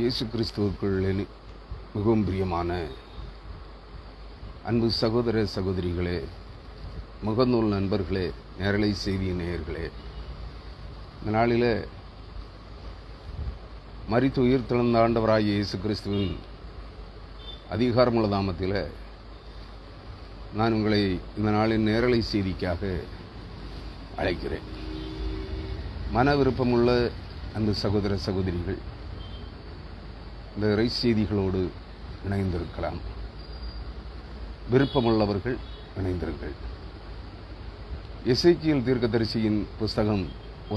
இயேசு கிறிஸ்துவுக்குள் மிகவும் பிரியமான அன்பு சகோதர சகோதரிகளே, முகநூல் நண்பர்களே, நேரலை செய்தி நேயர்களே, இந்த நாளில் மரித்து உயிர் திறந்த ஆண்டவராகிய இயேசு கிறிஸ்துவின் அதிகாரமுள்ள நாமத்தில் நான் உங்களை இந்த நாளின் நேரலை செய்திக்காக அழைக்கிறேன். மன விருப்பமுள்ள அன்பு சகோதர சகோதரிகள் இந்த இறை செய்திகளோடு இணைந்திருக்கலாம். விருப்பமுள்ளவர்கள் இணைந்திருங்கள். எசேக்கியேல் தீர்க்கதரிசியின் புஸ்தகம்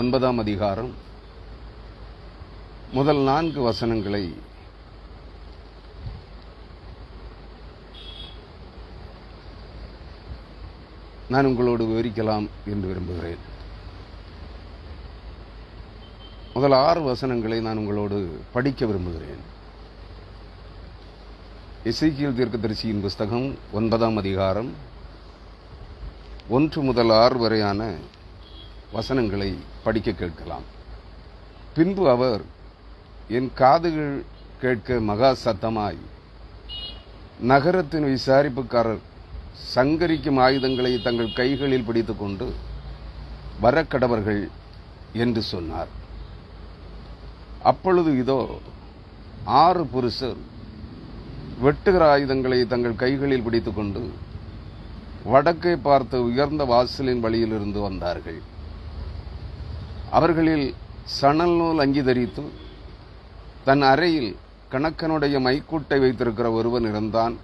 9ஆம் அதிகாரம் முதல் 4 வசனங்களை நான் உங்களோடு விவரிக்கலாம் என்று விரும்புகிறேன். முதல் 6 வசனங்களை நான் உங்களோடு படிக்க விரும்புகிறேன். எசேக்கியேல் தீர்க்கதரிசியின் புஸ்தகம் 9ஆம் அதிகாரம் 1 முதல் 6 வரையான வசனங்களை படிக்க கேட்கலாம். பின்பு அவர் என் காதுகள் கேட்க மகா சத்தமாய், நகரத்தின் விசாரிப்புக்காரர் சங்கரிக்கும் ஆயுதங்களை தங்கள் கைகளில் பிடித்துக் கொண்டு வரக்கடவர்கள் என்று சொன்னார். அப்பொழுது இதோ 6 புருஷர் வெட்டுகிற ஆயுதங்களை தங்கள் கைகளில் பிடித்துக் கொண்டு வடக்கை பார்த்து உயர்ந்த வாசலின் வழியிலிருந்து வந்தார்கள். அவர்களில் சணல் நூல் அங்கி தரித்து தன் அறையில் கணக்கனுடைய மைக்கூட்டை வைத்திருக்கிற ஒருவன் இருந்தான்.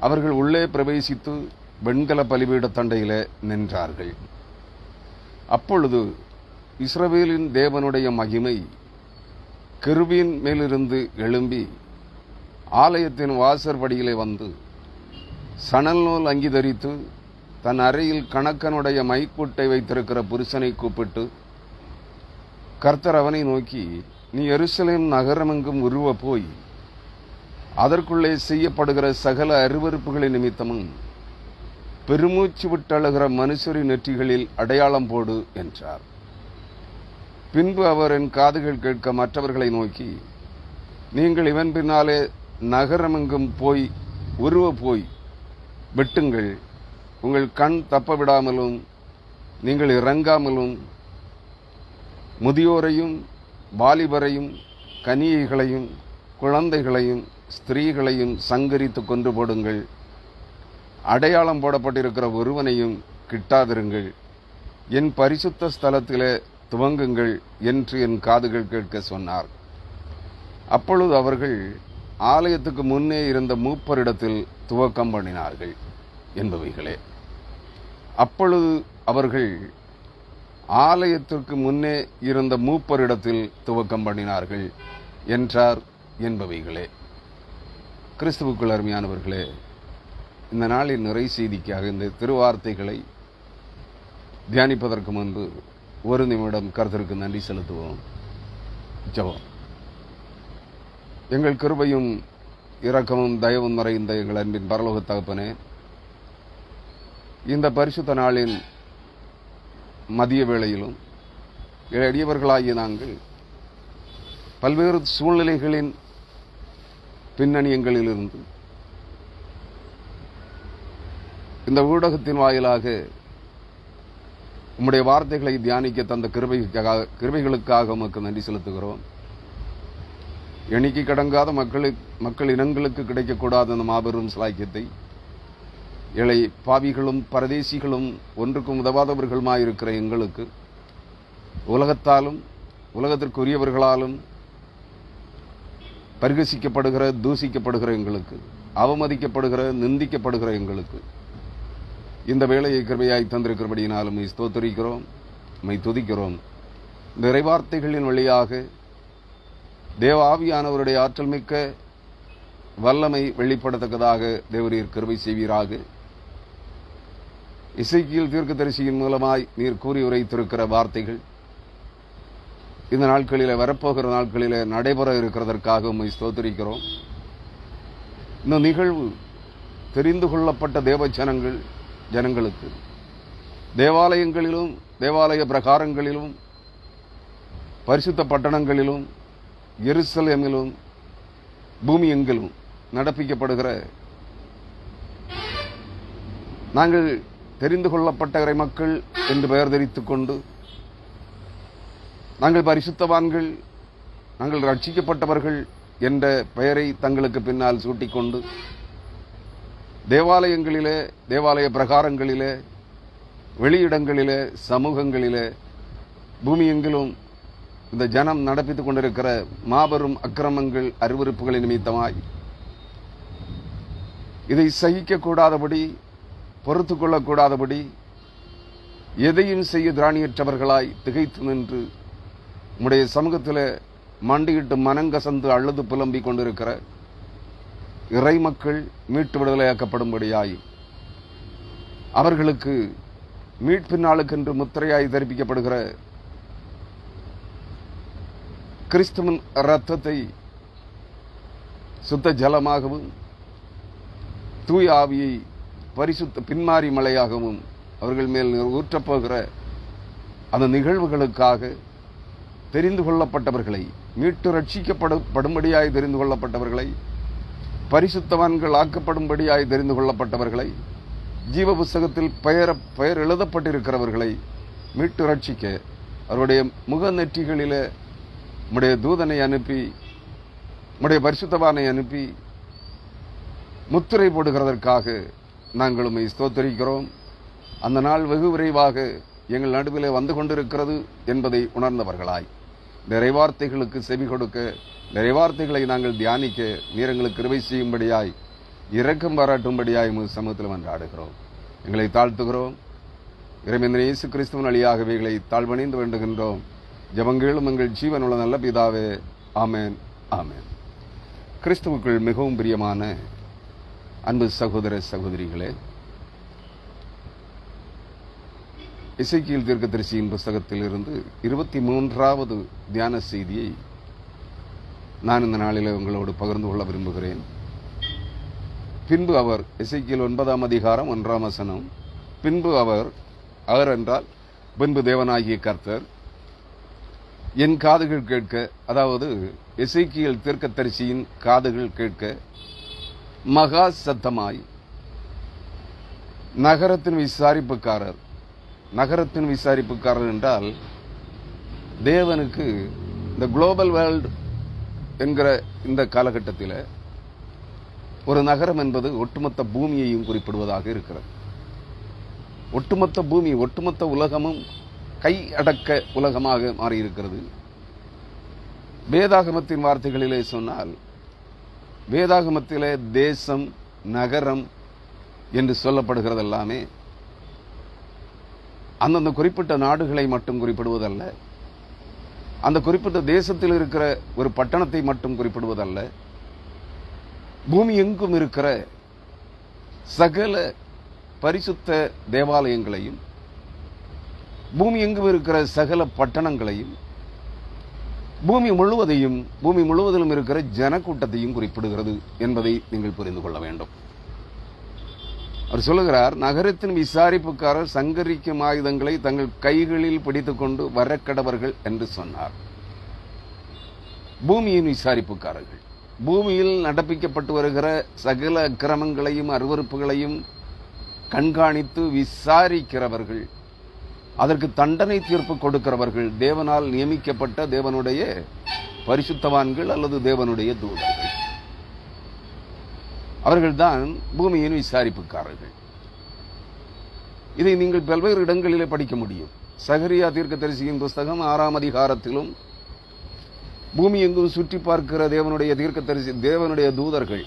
அவர்கள் உள்ளே பிரவேசித்து வெண்கல பலிபீட தண்டையிலே நின்றார்கள். அப்பொழுது இஸ்ரவேலின் தேவனுடைய மகிமை கெருபீன் மேலிருந்து எழும்பி ஆலயத்தின் வாசற்படியிலே வந்து சணல் நூல் அங்கி தரித்து தன் அறையில் கணக்கனுடைய மைக்கூட்டை வைத்திருக்கிற புருஷனை கூப்பிட்டு, கர்த்தர் அவனை நோக்கி, நீ எருசலேம் நகரமெங்கும் உருவ போய் அதற்குள்ளே செய்யப்படுகிற சகல அருவருப்புகளின் நிமித்தமும் பெருமூச்சு விட்டழுகிற மனுஷரின் நெற்றிகளில் அடையாளம் போடு என்றார். பின்பு அவர் என் காதுகள் கேட்க மற்றவர்களை நோக்கி, நீங்கள் இவன் பின்னாலே நகரமெங்கும் போய் உருவ போய் வெட்டுங்கள். உங்கள் கண் தப்ப விடாமலும் நீங்கள் இறங்காமலும் முதியோரையும் வாலிபரையும் கன்னிகைகளையும் குழந்தைகளையும் ஸ்திரீகளையும் சங்கரித்து கொண்டு போடுங்கள். அடையாளம் போடப்பட்டிருக்கிற ஒருவனையும் கிட்டாதிருங்கள். என் பரிசுத்த ஸ்தலத்திலே துவங்குங்கள் என்று என் காதுகள் கேட்க சொன்னார். அப்பொழுது அவர்கள் ஆலயத்துக்கு முன்னே இருந்த மூப்பரிடத்தில் துவக்கம் பண்ணினார்கள் என்பவைகளே. அப்பொழுது அவர்கள் ஆலயத்திற்கு முன்னே இருந்த மூப்பரிடத்தில் துவக்கம் பண்ணினார்கள் என்றார் என்பவைகளே. கிறிஸ்துவுக்குள் அருமையானவர்களே, இந்த நாளின் நிறை செய்திக்காக இந்த திருவார்த்தைகளை தியானிப்பதற்கு முன்பு ஒரு நிமிடம் கர்த்தருக்கு நன்றி செலுத்துவோம். ஜெபம். எங்கள் கிருபையும் இரக்கமும் தயவும் நிறைந்த எங்கள் அன்பின் பரலோக தகப்பனே, இந்த பரிசுத்த நாளின் மதிய வேளையிலும் எளியவர்களாகிய நாங்கள் பல்வேறு சூழ்நிலைகளின் பின்னணியங்களிலிருந்து இந்த ஊடகத்தின் வாயிலாக உம்முடைய வார்த்தைகளை தியானிக்க தந்த கிருபைகளுக்காக உமக்கு நன்றி செலுத்துகிறோம். எண்ணிக்கை கடங்காத மக்கள் இனங்களுக்கு கிடைக்கக்கூடாத அந்த மாபெரும் சாக்கியத்தை ஏழை பாவிகளும் பரதேசிகளும் ஒன்றுக்கும் உதவாதவர்களுமாயிருக்கிற எங்களுக்கு, உலகத்தாலும் உலகத்திற்குரியவர்களாலும் பரிகசிக்கப்படுகிற தூசிக்கப்படுகிற எங்களுக்கு, அவமதிக்கப்படுகிற நிந்திக்கப்படுகிற எங்களுக்கு இந்த வேளையை கிருபையாய் தந்திருக்கிறபடியினாலும் ஸ்தோத்திரிக்கிறோம், துதிக்கிறோம். இந்த இறைவார்த்தைகளின் வழியாக தேவ ஆவியானவருடைய ஆற்றல் மிக்க வல்லமை வெளிப்படத்தக்கதாக தேவரீர் கிருபை செய்வீராக. எசேக்கியேல் தீர்க்கதரிசியின் மூலமாய் நீர் கூறி உரைத்திருக்கிற வார்த்தைகள் இந்த நாட்களிலே, வரப்போகிற நாட்களிலே நடைபெற இருக்கிறதற்காக உம்மை ஸ்தோத்திரிக்கிறோம். இந்த நிகழ்வு தெரிந்து கொள்ளப்பட்ட தேவ ஜனங்களுக்கு தேவாலயங்களிலும் தேவாலய பிரகாரங்களிலும் பரிசுத்த பட்டணங்களிலும் எருசலேமிலும் பூமி எங்கிலும் நடப்பிக்கப்படுகிற நாங்கள் தெரிந்து கொள்ளப்பட்ட இறை மக்கள் என்று பெயர் தெரிவித்துக் கொண்டு நாங்கள் பரிசுத்தவான்கள், நாங்கள் ரட்சிக்கப்பட்டவர்கள் என்ற பெயரை தங்களுக்கு பின்னால் சூட்டிக்கொண்டு தேவாலயங்களிலே, தேவாலய பிரகாரங்களிலே, வெளியிடங்களிலே, சமூகங்களிலே, பூமி எங்கிலும் இந்த ஜனம் நடப்பித்துக் கொண்டிருக்கிற மாபெரும் அக்கிரமங்கள், அருவருப்புகளின் நிமித்தமாய் இதை சகிக்கக்கூடாதபடி, பொறுத்து கொள்ளக்கூடாதபடி, எதையும் செய்ய திராணியற்றவர்களாய் திகைத்து நின்று உம்முடைய சமூகத்தில் மண்டியிட்டு மனங்கசந்து அழுது புலம்பிக் கொண்டிருக்கிற இறை மக்கள் மீட்டு விடுதலையாக்கப்படும்படியாய், அவர்களுக்கு மீட்பின் நாளுக்கென்று முத்திரையாய் தரிப்பிக்கப்படுகிற கிறிஸ்துவின் இரத்தத்தை சுத்த ஜலமாகவும் தூய ஆவியை பரிசுத்த பின்மாறி மழையாகவும் அவர்கள் மேல் ஊற்றப்போகிற அந்த நிகழ்வுகளுக்காக தெரிந்து கொள்ளப்பட்டவர்களை, மீட்டு ரட்சிக்கப்படும்படியாய் தெரிந்து கொள்ளப்பட்டவர்களை, பரிசுத்தவான்கள் ஆக்கப்படும்படியாய் தெரிந்து கொள்ளப்பட்டவர்களை, ஜீவ புஸ்தகத்தில் பெயர் எழுதப்பட்டிருக்கிறவர்களை மீட்டு ரட்சிக்க அவருடைய முக நெற்றிகளிலே உம்முடைய தூதனை அனுப்பி, உம்முடைய பரிசுத்தவானை அனுப்பி முத்திரை போடுகிறதற்காக நாங்கள் உம்மை ஸ்தோத்திரிக்கிறோம். அந்த நாள் வெகு விரைவாக எங்கள் நடுவிலே வந்து கொண்டிருக்கிறது என்பதை உணர்ந்தவர்களாய், நிறைவார்த்தைகளுக்கு செவி கொடுக்க, நிறைவார்த்தைகளை நாங்கள் தியானிக்க நீர் எங்களுக்கு கிருபை செய்யும்படியாய், இரக்கம் பாராட்டும்படியாய் உமது சமூகத்தில் மன்றாடுகிறோம். எங்களை தாழ்த்துகிறோம். இறைமேந்தன் இயேசு கிறிஸ்துவின் வழியாகவே எங்களை தாழ்வணிந்து வேண்டுகின்றோம். ஜெபங்களும் எங்கள் ஜீவனுள்ள நல்ல பிதாவே. ஆமேன், ஆமேன். கிறிஸ்துவுக்குள் மிகவும் பிரியமான அன்பு சகோதர சகோதரிகளே, எசேக்கியேல் தீர்க்கதரிசியின் புஸ்தகத்தில் இருந்து 23வது தியான செய்தியை நான் இந்த நாளில் உங்களோடு பகிர்ந்து கொள்ள விரும்புகிறேன். பின்பு அவர், எசேக்கியேல் 9ஆம் அதிகாரம் 1ஆம் வசனம், பின்பு அவர் என்றால் பின்பு தேவனாகிய கர்த்தர் என் காதுகள் கேட்க, அதாவது எசேக்கியேல் தீர்க்கதரிசியின் காதுகள் கேட்க மகா சத்தமாய் நகரத்தின் விசாரிப்புக்காரர் என்றால் தேவனுக்கு இந்த குளோபல் வேர்ல்டு என்கிற இந்த காலகட்டத்தில் ஒரு நகரம் என்பது ஒட்டுமொத்த பூமியையும் குறிப்பிடுவதாக இருக்கிறது. ஒட்டுமொத்த பூமி, ஒட்டுமொத்த உலகமும் கை அடக்க உலகமாக மாறியிருக்கிறது. வேதாகமத்தின் வார்த்தைகளிலே சொன்னால், வேதாகமத்திலே தேசம், நகரம் என்று சொல்லப்படுகிறது எல்லாமே அந்தந்த குறிப்பிட்ட நாடுகளை மட்டும் குறிப்பிடுவதல்ல, அந்த குறிப்பிட்ட தேசத்தில் இருக்கிற ஒரு பட்டணத்தை மட்டும் குறிப்பிடுவதல்ல, பூமி எங்கும் இருக்கிற சகல பரிசுத்த தேவாலயங்களையும், பூமி எங்கும் இருக்கிற சகல பட்டணங்களையும், பூமி முழுவதிலும் இருக்கிற ஜனக்கூட்டத்தையும் குறிப்பிடுகிறது என்பதை நீங்கள் புரிந்து கொள்ள வேண்டும். அவர் சொல்லுகிறார், நகரத்தின் விசாரிப்புக்காரர் சங்கரிக்கும் ஆயுதங்களை தங்கள் கைகளில் பிடித்துக் கொண்டு வரக்கடவர்கள் என்று சொன்னார். பூமியின் விசாரிப்புக்காரர்கள், பூமியில் நடப்பிக்கப்பட்டு வருகிற சகல அக்கிரமங்களையும் அருவருப்புகளையும் கண்காணித்து விசாரிக்கிறவர்கள், அதற்கு தண்டனை தீர்ப்பு கொடுக்கிறவர்கள், தேவனால் நியமிக்கப்பட்ட தேவனுடைய பரிசுத்தவான்கள் அல்லது தேவனுடைய தூதர்கள். அவர்கள்தான் பூமியின் விசாரிப்புக்காரர்கள். இதை நீங்கள் பல்வேறு இடங்களிலே படிக்க முடியும். சகரியா தீர்க்கதரிசியின் புஸ்தகம் 6ஆம் அதிகாரத்திலும் பூமி எங்கும் சுற்றி பார்க்கிற தேவனுடைய தீர்க்கதரிசி, தேவனுடைய தூதர்கள்,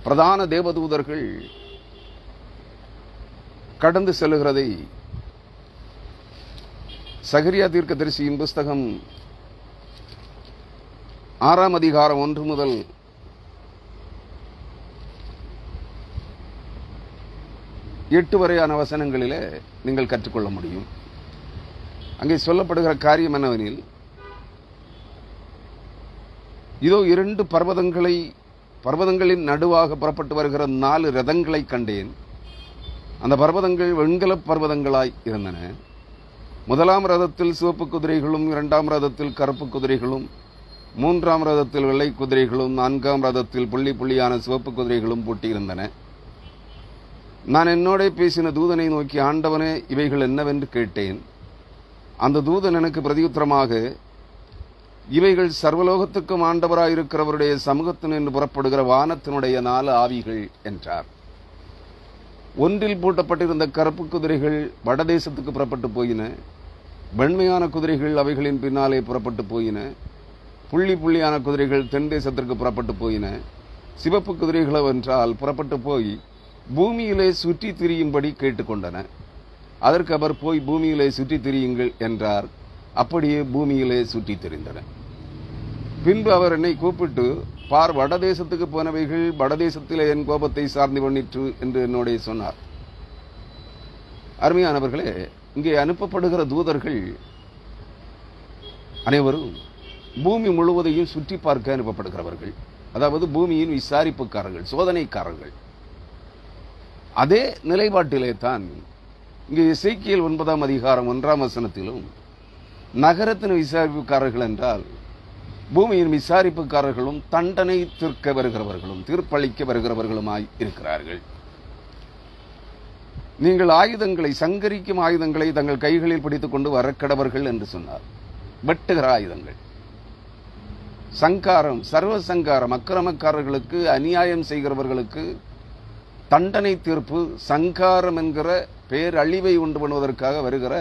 பிரதான தேவதூதர்கள் கடந்து செல்லுகிறதை சகரியா தீர்க்கதரிசியின் புஸ்தகம் 6ஆம் அதிகாரம் 1 முதல் 8 வரையான வசனங்களிலே நீங்கள் கற்றுக்கொள்ள முடியும். அங்கே சொல்லப்படுகிற காரியம் என்னவெனில், இதோ 2 பர்வதங்களின் நடுவாக புறப்பட்டு வருகிற 4 ரதங்களை கண்டேன். அந்த பர்வதங்கள் வெண்கல பர்வதங்களாய் இருந்தன. முதலாம் ரதத்தில் சிவப்பு குதிரைகளும், 2ஆம் ரதத்தில் கருப்பு குதிரைகளும், மூன்றாம் ரதத்தில் வெள்ளை குதிரைகளும் 4ஆம் ரதத்தில் புள்ளி புள்ளியான சிவப்பு குதிரைகளும் பூட்டியிருந்தன. நான் என்னோட பேசின தூதனை நோக்கி, ஆண்டவனே, இவைகள் என்னவென்று கேட்டேன். அந்த தூதன் எனக்கு பிரதியுத்தரமாக, இவைகள் சர்வலோகத்துக்கும் ஆண்டவராயிருக்கிறவருடைய சமூகத்தினின்று புறப்படுகிற வானத்தினுடைய 4 ஆவிகள் என்றார். ஒன்றில் பூட்டப்பட்டிருந்த கருப்பு குதிரைகள் வடதேசத்துக்கு புறப்பட்டு போயின. வெண்மையான குதிரைகள் அவைகளின் பின்னாலே புறப்பட்டு போயின. புள்ளி புள்ளியான குதிரைகள் தென் தேசத்திற்கு புறப்பட்டு போயின. சிவப்பு குதிரைகளோ என்றால் புறப்பட்டு போய் பூமியிலே சுற்றி திரியும்படி கேட்டுக்கொண்டன. அதற்கு அவர், போய் பூமியிலே சுற்றி திரியுங்கள் என்றார். அப்படியே பூமியிலே சுற்றி திரிந்தன. பின்பு அவர் என்னை கூப்பிட்டு, பார், வடதேசத்துக்கு போனவைகள் வடதேசத்திலே என் கோபத்தை சார்ந்து பண்ணிற்று என்று என்னோட சொன்னார். அருமையானவர்களே, இங்கே அனுப்பப்படுகிற தூதர்கள் அனைவரும் பூமி முழுவதையும் சுற்றி பார்க்க அனுப்பப்படுகிறவர்கள். அதாவது பூமியின் விசாரிப்புக்காரர்கள், சோதனைக்காரர்கள். அதே நிலைப்பாட்டிலே தான் இங்கே எசேக்கியேல் 9ஆம் அதிகாரம் 1ஆம் வசனத்திலும் நகரத்தின் விசாரிப்புக்காரர்கள் என்றால் பூமியின் விசாரிப்புக்காரர்களும் தண்டனை தீர்க்க வருகிறவர்களும் தீர்ப்பளிக்க வருகிறவர்களுமாய் இருக்கிறார்கள். நீங்கள் ஆயுதங்களை, சங்கரிக்கும் ஆயுதங்களை தங்கள் கைகளில் பிடித்துக் கொண்டு வரக்கடவர்கள் என்று சொன்னார். வெட்டுகிற ஆயுதங்கள், சங்காரம், சர்வ சங்காரம், அக்கிரமக்காரர்களுக்கு, அநியாயம் செய்கிறவர்களுக்கு தண்டனை தீர்ப்பு, சங்காரம் என்கிற பேரழிவை உண்டு பண்ணுவதற்காக வருகிற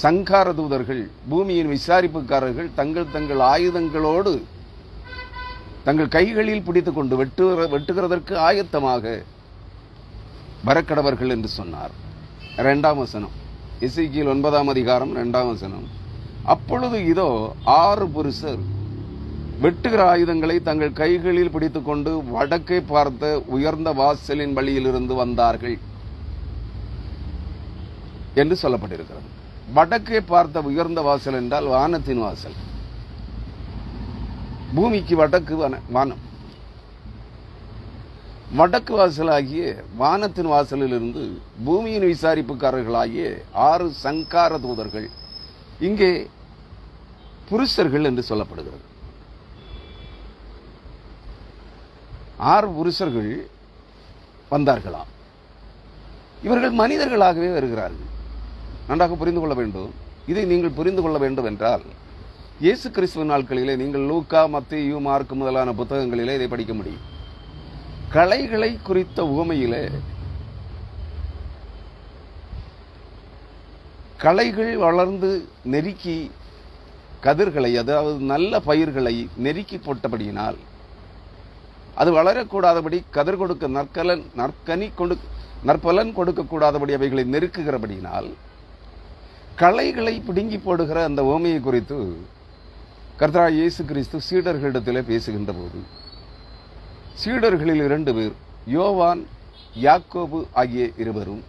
சங்கார தூதர்கள், பூமியின் விசாரிப்புக்காரர்கள் தங்கள் ஆயுதங்களோடு தங்கள் கைகளில் பிடித்துக் கொண்டு வெட்டுகிறதற்கு ஆயத்தமாக வரக்கடவர்கள் என்று சொன்னார். 2ஆம் வசனம், எசேக்கியேல் 9ஆம் அதிகாரம் 2ஆம் வசனம். அப்பொழுது இதோ 6 புருஷர் வெட்டுகிற ஆயுதங்களை தங்கள் கைகளில் பிடித்துக் கொண்டு வடக்கை பார்த்த உயர்ந்த வாசலின் வழியிலிருந்து வந்தார்கள் என்று சொல்லப்பட்டிருக்கிறது. வடக்கே பார்த்த உயர்ந்த வாசல் என்றால் வானத்தின் வாசல். பூமிக்கு வடக்கு வானம். வடக்கு வாசலாகிய வானத்தின் வாசலிலிருந்து பூமியின் விசாரிப்புக்காரர்களாகிய 6 சங்கார தூதர்கள், இங்கே புருஷர்கள் என்று சொல்லப்படுகிறது. 6 புருஷர்கள் வந்தார்களாம். இவர்கள் மனிதர்களாகவே வருகிறார்கள். நன்றாக புரிந்து கொள்ள வேண்டும். இதை நீங்கள் புரிந்து கொள்ள வேண்டும் என்றால், இயேசு கிறிஸ்துவின் நாட்களிலே நீங்கள் லூக்கா, மத்தேயு, மார்க்கு முதலான புத்தகங்களிலே இதை படிக்க முடியும். களைகளை குறித்த உவமையிலே களைகள் வளர்ந்து நெருக்கி கதிர்களை, அதாவது நல்ல பயிர்களை நெருக்கி போட்டபடியினால் அது வளரக்கூடாதபடி, கதிர் கொடுக்க நற்பலன் கொடுக்கக்கூடாதபடி அவைகளை நெருக்குகிறபடியினால் களைகளை பிடுங்கி போடுகிற அந்த உவமையை குறித்து கர்த்தராகிய இயேசு கிறிஸ்து சீடர்களிடத்திலே பேசுகின்ற போது, சீடர்களில் 2 பேர், யோவான், யாக்கோபு ஆகிய இருவரும்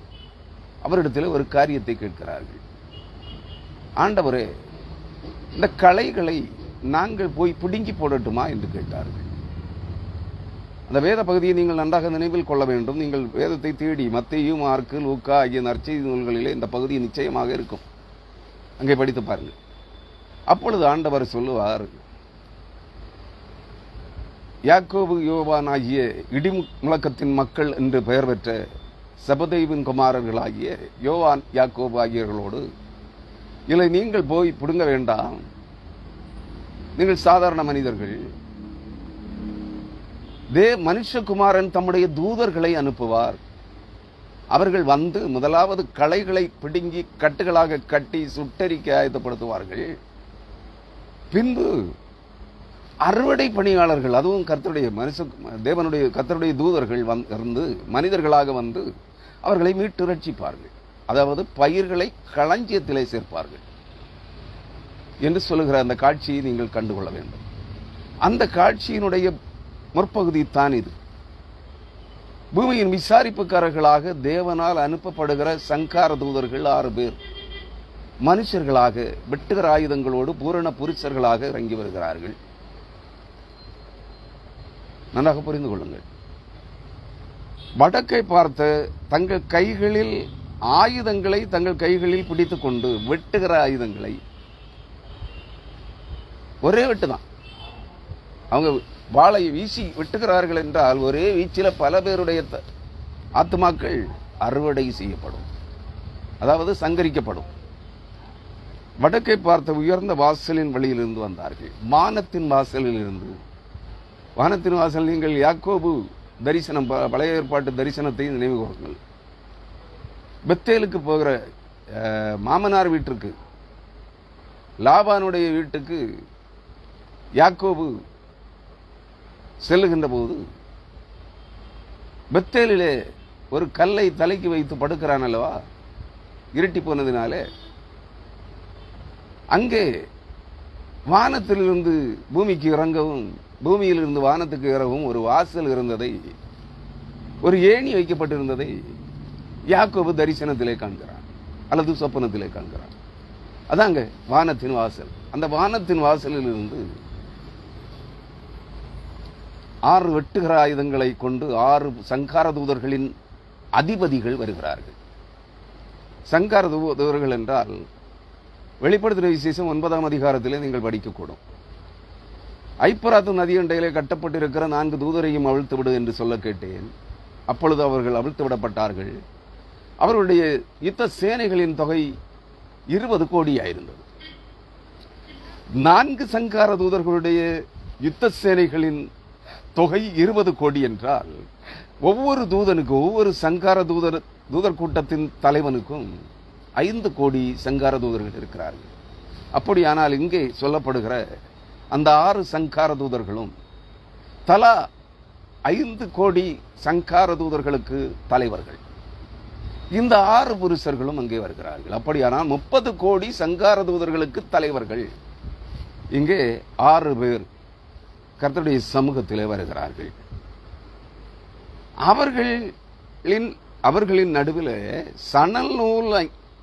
அவரிடத்தில் ஒரு காரியத்தை கேட்கிறார்கள். ஆண்டவரே, இந்த களைகளை நாங்கள் போய் பிடுங்கி போடட்டுமா என்று கேட்டார்கள். அந்த வேத பகுதியை நீங்கள் நன்றாக நினைவில் கொள்ள வேண்டும். நீங்கள் வேதத்தை தேடி மத்தேயு, மார்க்கு, லூக்கா ஆகிய நற்செய்தி நூல்களிலே இந்த பகுதி நிச்சயமாக இருக்கும். அங்கே படித்து பாருங்கள். அப்பொழுது ஆண்டவர் சொல்லுவார், யாக்கோபு, யோவான் ஆகிய இடிமுழக்கத்தின் மக்கள் என்று பெயர் பெற்ற செபதேயுவின் குமாரர்களாகிய யோவான், யாக்கோபு ஆகியவர்களோடு, இல்லை, நீங்கள் போய் பிடுங்க வேண்டாம், நீங்கள் சாதாரண மனிதர்கள், மனுஷகுமாரன் தம்முடைய தூதர்களை அனுப்புவார். அவர்கள் வந்து முதலாவது களைகளை பிடுங்கி கட்டுகளாக கட்டி சுட்டரிக்க ஆயத்தப்படுத்துவார்கள். பின்பு அறுவடை பணியாளர்கள், அதுவும் கர்த்தருடைய தூதர்கள் இருந்து மனிதர்களாக வந்து அவர்களை மீட்டு ரட்சிப்பார்கள். அதாவது பயிர்களை களஞ்சியத்திலே சேர்ப்பார்கள் என்று சொல்லுகிற அந்த காட்சியை நீங்கள் கண்டுகொள்ள வேண்டும். அந்த காட்சியினுடைய முற்பகுதி தான் இது. பூமியின் விசாரிப்புக்காரர்களாக தேவனால் அனுப்பப்படுகிற சங்கார தூதர்கள் 6 பேர் மனுஷர்களாக வெட்டுகிற ஆயுதங்களோடு பூரண புருஷர்களாக இறங்கி வருகிறார்கள். நன்றாக புரிந்து கொள்ளுங்கள். வடக்கை பார்த்த தங்கள் கைகளில் ஆயுதங்களை தங்கள் கைகளில் பிடித்துக் கொண்டு வெட்டுகிற ஆயுதங்களை ஒரே வெட்டு தான். அவங்க வாளை வீசி வெட்டுகிறார்கள் என்றால் ஒரே வீச்சில் பல பேருடைய ஆத்மாக்கள் அறுவடை செய்யப்படும், அதாவது சங்கரிக்கப்படும். வடக்கை பார்த்த உயர்ந்த வாசலின் வழியிலிருந்து வந்தார்கள். வானத்தின் வாசலில் இருந்து. வானத்தின் வாசல் நீங்கள் யாக்கோபு தரிசனம், பழைய ஏற்பாட்டு தரிசனத்தை நினைவு கூறுங்கள். பெத்தேலுக்கு போகிற மாமனார் வீட்டிற்கு, லாபானுடைய வீட்டுக்கு யாக்கோபு செல்லுகின்ற போது பெத்தேலிலே ஒரு கல்லை தலைக்கு வைத்து படுக்கிறான் அல்லவா, இருட்டி போனதினாலே. அங்கே வானத்திலிருந்து பூமிக்கு இறங்கவும் பூமியிலிருந்து வானத்துக்கு இறங்கவும் ஒரு வாசல் இருந்ததை, ஒரு ஏணி வைக்கப்பட்டிருந்ததை யாக்கோபு தரிசனத்திலே காண்கிறான் அல்லது சொப்பனத்திலே காண்கிறான். அதாங்க வானத்தின் வாசல். அந்த வானத்தின் வாசலில் இருந்து 6 வெட்டுகிற ஆயுதங்களை கொண்டு 6 சங்கார தூதர்களின் அதிபதிகள் வருகிறார்கள். சங்கார தூதர்கள் என்றால் வெளிப்படுத்தின விசேஷம் 9ஆம் அதிகாரத்திலே நீங்கள் படிக்கக்கூடும். ஐப்பராத்து நதியண்டையிலே கட்டப்பட்டிருக்கிற 4 தூதரையும் அவிழ்த்து விடு என்று சொல்ல கேட்டேன். அப்பொழுது அவர்கள் அவிழ்த்து விடப்பட்டார்கள். அவர்களுடைய யுத்த சேனைகளின் தொகை 20 கோடியாயிருந்தது. 4 சங்கார தூதர்களுடைய யுத்த சேனைகளின் தொகை 20 கோடி என்றால் ஒவ்வொரு தூதனுக்கும், ஒவ்வொரு சங்கார தூதர் கூட்டத்தின் தலைவனுக்கும் 5 கோடி சங்கார தூதர்கள் இருக்கிறார்கள். அப்படியானால் இங்கே சொல்லப்படுகிற அந்த 6 சங்கார தூதர்களும் தலா 5 கோடி சங்கார தூதர்களுக்கு தலைவர்கள். இந்த 6 புருஷர்களும் அங்கே வருகிறார்கள். அப்படியானால் 30 கோடி சங்கார தூதர்களுக்கு தலைவர்கள் இங்கே 6 பேர் கர்த்தருடைய சமூகத்திலே வருகிறார்கள். அவர்களின் நடுவில் சணல் நூல்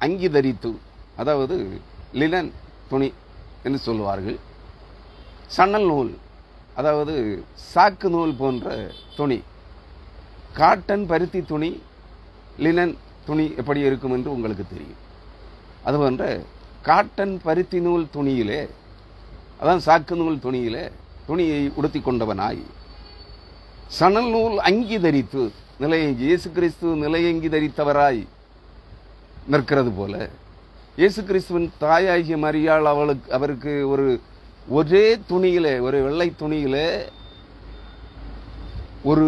அங்கி தரித்து, அதாவது லினன் துணி என்று சொல்லுவார்கள். சணல் நூல் அதாவது சாக்கு நூல் போன்ற துணி, காட்டன் பருத்தி துணி, லினன் துணி எப்படி இருக்கும் என்று உங்களுக்கு தெரியும். அதுபோன்ற காட்டன் பருத்தி நூல் துணியிலே, அதான் சாக்கு நூல் துணியிலே துணியை உடுத்தி கொண்டவனாய் சணல் நூல் அங்கி தரித்து நிலையங்கி, இயேசு கிறிஸ்து நிலையங்கி தரித்தவராய் நிற்கிறது போல இயேசு கிறிஸ்துவின் தாயாகிய மரியாள் அவருக்கு ஒரே துணியிலே, ஒரு வெள்ளை துணியிலே ஒரு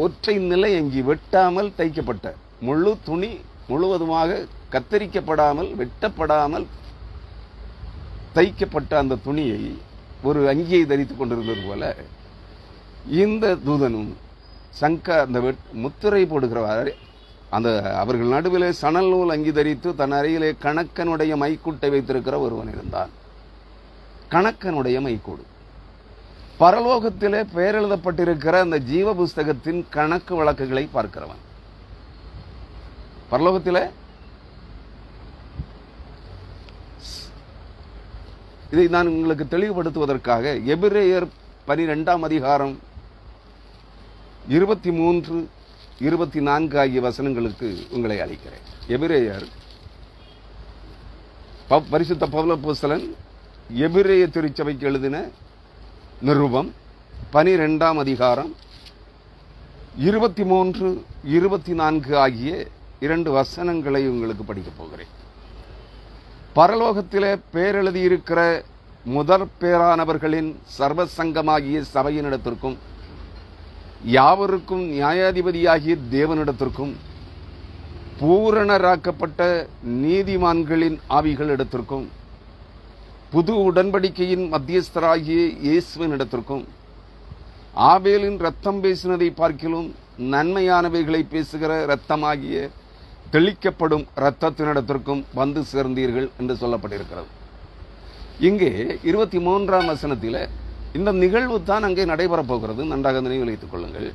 ஒற்றை நிலையங்கி வெட்டாமல் தைக்கப்பட்ட முழு துணி, முழுவதுமாக கத்தரிக்கப்படாமல் வெட்டப்படாமல் தைக்கப்பட்ட அந்த துணியை ஒரு அங்கியை தரித்துக் கொண்டிருந்தது போல இந்த தூதனும் அந்த முத்திரை போடுகிறவாறு அந்த அவர்கள் நடுவிலே சணல் நூல் அங்கி தரித்து தன் அறையிலே கணக்கனுடைய மைக்கூட்டை வைத்திருக்கிற ஒருவன் இருந்தான். கணக்கனுடைய மைக்கூடு பரலோகத்திலே பெயர் எழுதப்பட்டிருக்கிற அந்த ஜீவ புஸ்தகத்தின் கணக்கு வழக்குகளை பார்க்கிறவன். பரலோகத்திலே இதை நான் உங்களுக்கு தெளிவுபடுத்துவதற்காக எபிரேயர் 12ஆம் அதிகாரம் 23, 24 ஆகிய வசனங்களுக்கு உங்களை அழைக்கிறேன். எபிரேயர் பரிசுத்த பவுல் அப்போஸ்தலன் எபிரேய திருச்சபைக்கு எழுதின நிருபம் 12ஆம் அதிகாரம் 23, 24 ஆகிய 2 வசனங்களை உங்களுக்கு படிக்கப் போகிறேன். பரலோகத்திலே பேரெழுதியிருக்கிற முதற் பேரானவர்களின் சர்வசங்கமாகிய சபையினிடத்திற்கும் யாவருக்கும் நியாயாதிபதியாகிய தேவனிடத்திற்கும் பூரணராக்கப்பட்ட நீதிமான்களின் ஆவிகளிடத்திற்கும் புது உடன்படிக்கையின் மத்தியஸ்தராகிய இயேசுவினிடத்திற்கும் ஆபேலின் இரத்தம் பேசினதை பார்க்கிலும் நன்மையானவைகளை பேசுகிற இரத்தமாகிய தெளிக்கப்படும் இரத்தத்தினிடத்திற்கும் வந்து சேர்ந்தீர்கள் என்று சொல்லப்பட்டிருக்கிறது. இங்கே 23ஆம் வசனத்தில் இந்த நிகழ்வு தான் அங்கே நடைபெறப் போகிறது. நன்றாக நினைவில் வைத்துக் கொள்ளுங்கள்.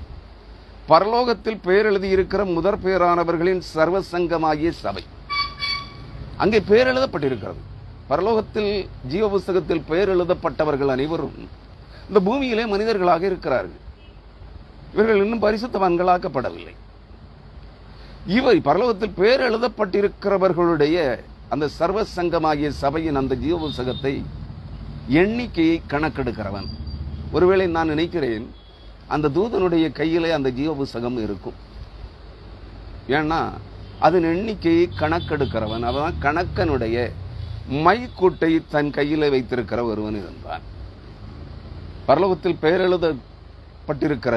பரலோகத்தில் பெயர் எழுதியிருக்கிற முதற் பேரானவர்களின் சர்வசங்கமாகிய சபை அங்கே பெயர் எழுதப்பட்டிருக்கிறது. பரலோகத்தில் ஜீவ புஸ்தகத்தில் பெயர் எழுதப்பட்டவர்கள் அனைவரும் இந்த பூமியிலே மனிதர்களாக இருக்கிறார்கள். இவர்கள் இன்னும் பரிசுத்தவான்களாக்கப்படவில்லை. இவை பரலோகத்தில் பெயர் எழுதப்பட்டிருக்கிறவர்களுடைய அந்த சர்வசங்கமாகிய சபையின் அந்த ஜீவ புஸ்தகத்தை எண்ணிக்கையை கணக்கெடுக்கிறவன். ஒருவேளை நான் நினைக்கிறேன் அந்த தூதனுடைய கையிலே அந்த ஜீவ புஸ்தகம் இருக்கும். ஏன்னா அதன் எண்ணிக்கையை கணக்கெடுக்கிறவன். அவன் கணக்கனுடைய மைக்கூட்டை தன் கையிலே வைத்திருக்கிற ஒருவன் இருந்தான். பரலோகத்தில் பெயர் எழுதப்பட்டிருக்கிற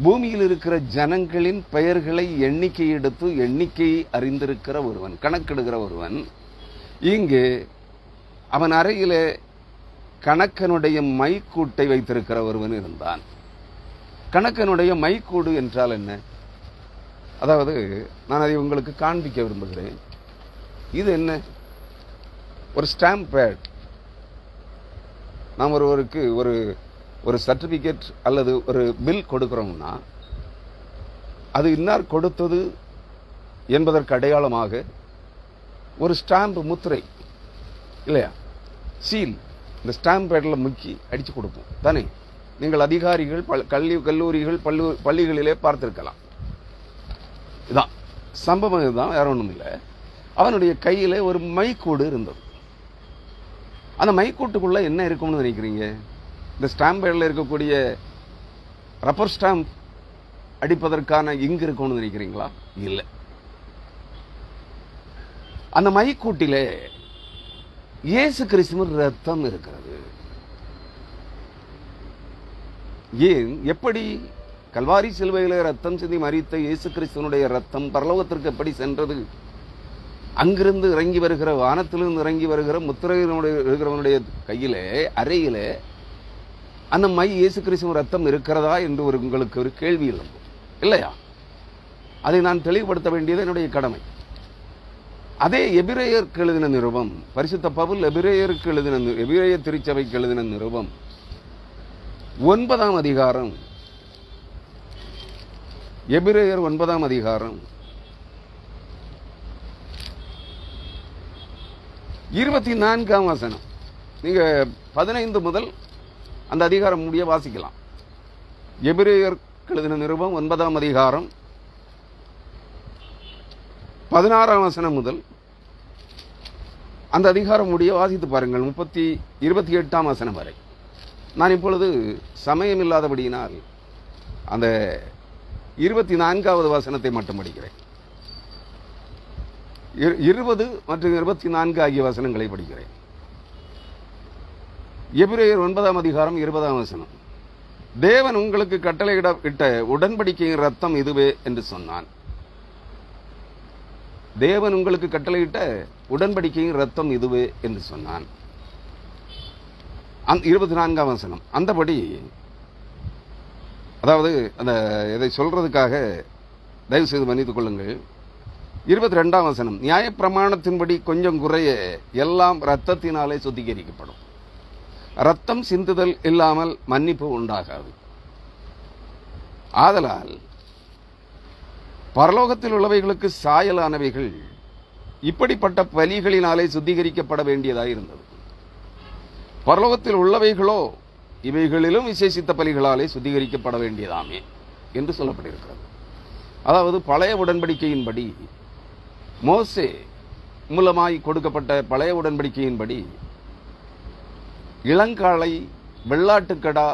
பூமியில் இருக்கிற ஜனங்களின் பெயர்களை எண்ணிக்கை எடுத்து எண்ணிக்கையை அறிந்திருக்கிற ஒருவன், கணக்கெடுக்கிற ஒருவன். இங்கு அவன் அறையிலே கணக்கனுடைய மைக்கூட்டை வைத்திருக்கிற ஒருவன் இருந்தான். கணக்கனுடைய மைக்கூடு என்றால் என்ன? அதாவது நான் அதை உங்களுக்கு காண்பிக்க விரும்புகிறேன். இது என்ன? ஒரு ஸ்டாம்ப் பேட். நாம் ஒருவருக்கு ஒரு சர்டிபிகேட் அல்லது ஒரு பில் கொடுக்கிறோம்னா அது இன்னார் கொடுத்தது என்பதற்கு அடையாளமாக ஒரு ஸ்டாம்ப் முத்திரை இல்லையா, சீல், இந்த ஸ்டாம்ப் பேட்ல முக்கி அடிச்சு கொடுப்போம் தானே? நீங்கள் அதிகாரிகள் கல்லூரிகள் பள்ளிகளிலே பார்த்திருக்கலாம். இதான் சம்பவம். இதுதான், வேற ஒன்றும் இல்லை. அவனுடைய கையில ஒரு மைக்கூடு இருந்தது. அந்த மைக்கூட்டுக்குள்ள என்ன இருக்கும்னு நினைக்கிறீங்க? இந்த ஸ்டாம்ப் பேட்ல இருக்கக்கூடிய ரப்பர் ஸ்டாம்ப் அடிப்பதற்கான இங்கு இருக்கும்னு நினைக்கிறீங்களா? இல்லை. அந்த மைக்கூட்டிலே இயேசு கிறிஸ்துவின் ரத்தம் இருக்கிறது. ஏன், எப்படி? கல்வாரி சிலுவையிலே ரத்தம் சிந்தி மரித்த இயேசு கிறிஸ்துவனுடைய ரத்தம் பரலோகத்திற்கு எப்படி சென்றது? அங்கிருந்து இறங்கி வருகிற, வானத்திலிருந்து இறங்கி வருகிற முத்திரையினுடைய இருக்கிறவனுடைய கையிலே, அறையிலே அந்த இயேசு கிறிஸ்துவின் ரத்தம் இருக்கிறதா என்று உங்களுக்கு ஒரு கேள்வி இல்லையா? அதை நான் தெளிவுபடுத்த வேண்டியது என்னுடைய கடமை. அதே எபிரேயருக்கு எழுதின நிருபம், பரிசுத்த பவுல் எபிரேயருக்கு எழுதின, எபிரேய திருச்சபைக்கு எழுதின நிருபம் 9ஆம் அதிகாரம், எபிரேயர் 9ஆம் அதிகாரம் 24ஆம் வசனம். நீங்க 15 முதல் அந்த அதிகாரம் முடிய வாசிக்கலாம். எபிரேயர் எழுதின நிருபம் 9ஆம் அதிகாரம் 16ஆம் வசனம் முதல் அந்த அதிகாரம் முடிய வாசித்து பாருங்கள். 28ஆம் வசனம் வரை. நான் இப்பொழுது சமயம் இல்லாதபடியினால் அந்த 24வது வசனத்தை மட்டும் படிக்கிறேன். 20 மற்றும் 24 ஆகிய வசனங்களை படிக்கிறேன். எபிரேயர் 9ஆம் அதிகாரம் 20ஆம் வசனம். தேவன் உங்களுக்கு கட்டளையிட்ட உடன்படிக்கையின் ரத்தம் இதுவே என்று சொன்னான். தேவன் உங்களுக்கு கட்டளையிட்ட உடன்படிக்கையின் ரத்தம் இதுவே என்று சொன்னான். 24ஆம் வசனம். அந்தபடி, அதாவது அந்த இதை சொல்றதுக்காக தயவு செய்து மன்னித்துக் கொள்ளுங்கள். 22ஆம் வசனம். நியாயப்பிரமாணத்தின்படி கொஞ்சம் குறைய எல்லாம் இரத்தத்தினாலே சுத்திகரிக்கப்படும். ரத்தம் சிந்துதல் இல்லாமல் மன்னிப்பு உண்டாகாது. ஆதலால் பரலோகத்தில் உள்ளவைகளுக்கு சாயலானவைகள் இப்படிப்பட்ட பலிகளினாலே சுத்திகரிக்கப்பட வேண்டியதாக இருந்தது. பரலோகத்தில் உள்ளவைகளோ இவைகளிலும் விசேஷித்த பலிகளாலே சுத்திகரிக்கப்பட வேண்டியதாமே என்று சொல்லப்பட்டிருக்கிறது. அதாவது பழைய உடன்படிக்கையின்படி, மோசே மூலமாய் கொடுக்கப்பட்ட பழைய உடன்படிக்கையின்படி இளங்காளை, வெள்ளாட்டுக்கடா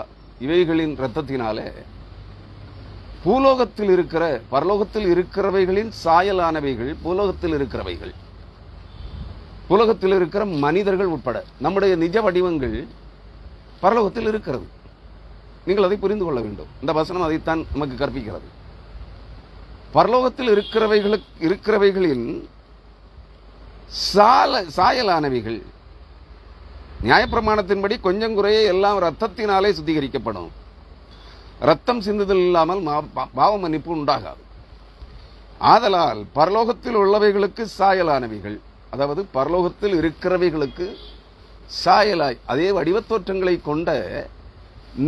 இவைகளின் இரத்தத்தினாலே பூலோகத்தில் இருக்கிற, பரலோகத்தில் இருக்கிறவைகளின் சாயலானவைகள், பூலோகத்தில் இருக்கிறவைகள், பூலோகத்தில் இருக்கிற மனிதர்கள் உட்பட நம்முடைய நிஜ வடிவங்கள் பரலோகத்தில் இருக்கிறது. நீங்கள் அதை புரிந்து கொள்ள வேண்டும். இந்த வசனம் அதைத்தான் நமக்கு கற்பிக்கிறது. பரலோகத்தில் இருக்கிறவைகளின் சாயலானவைகள் நியாயப்பிரமாணத்தின்படி கொஞ்சம் குறைய எல்லாம் ரத்தத்தினாலே சுத்திகரிக்கப்படும். ரத்தம் சிந்துதல் இல்லாமல் பாவ மன்னிப்பு உண்டாகாது. ஆதலால் பரலோகத்தில் உள்ளவைகளுக்கு சாயலானவைகள், அதாவது பரலோகத்தில் இருக்கிறவைகளுக்கு சாயலாய் அதே வடிவத்தோற்றங்களை கொண்ட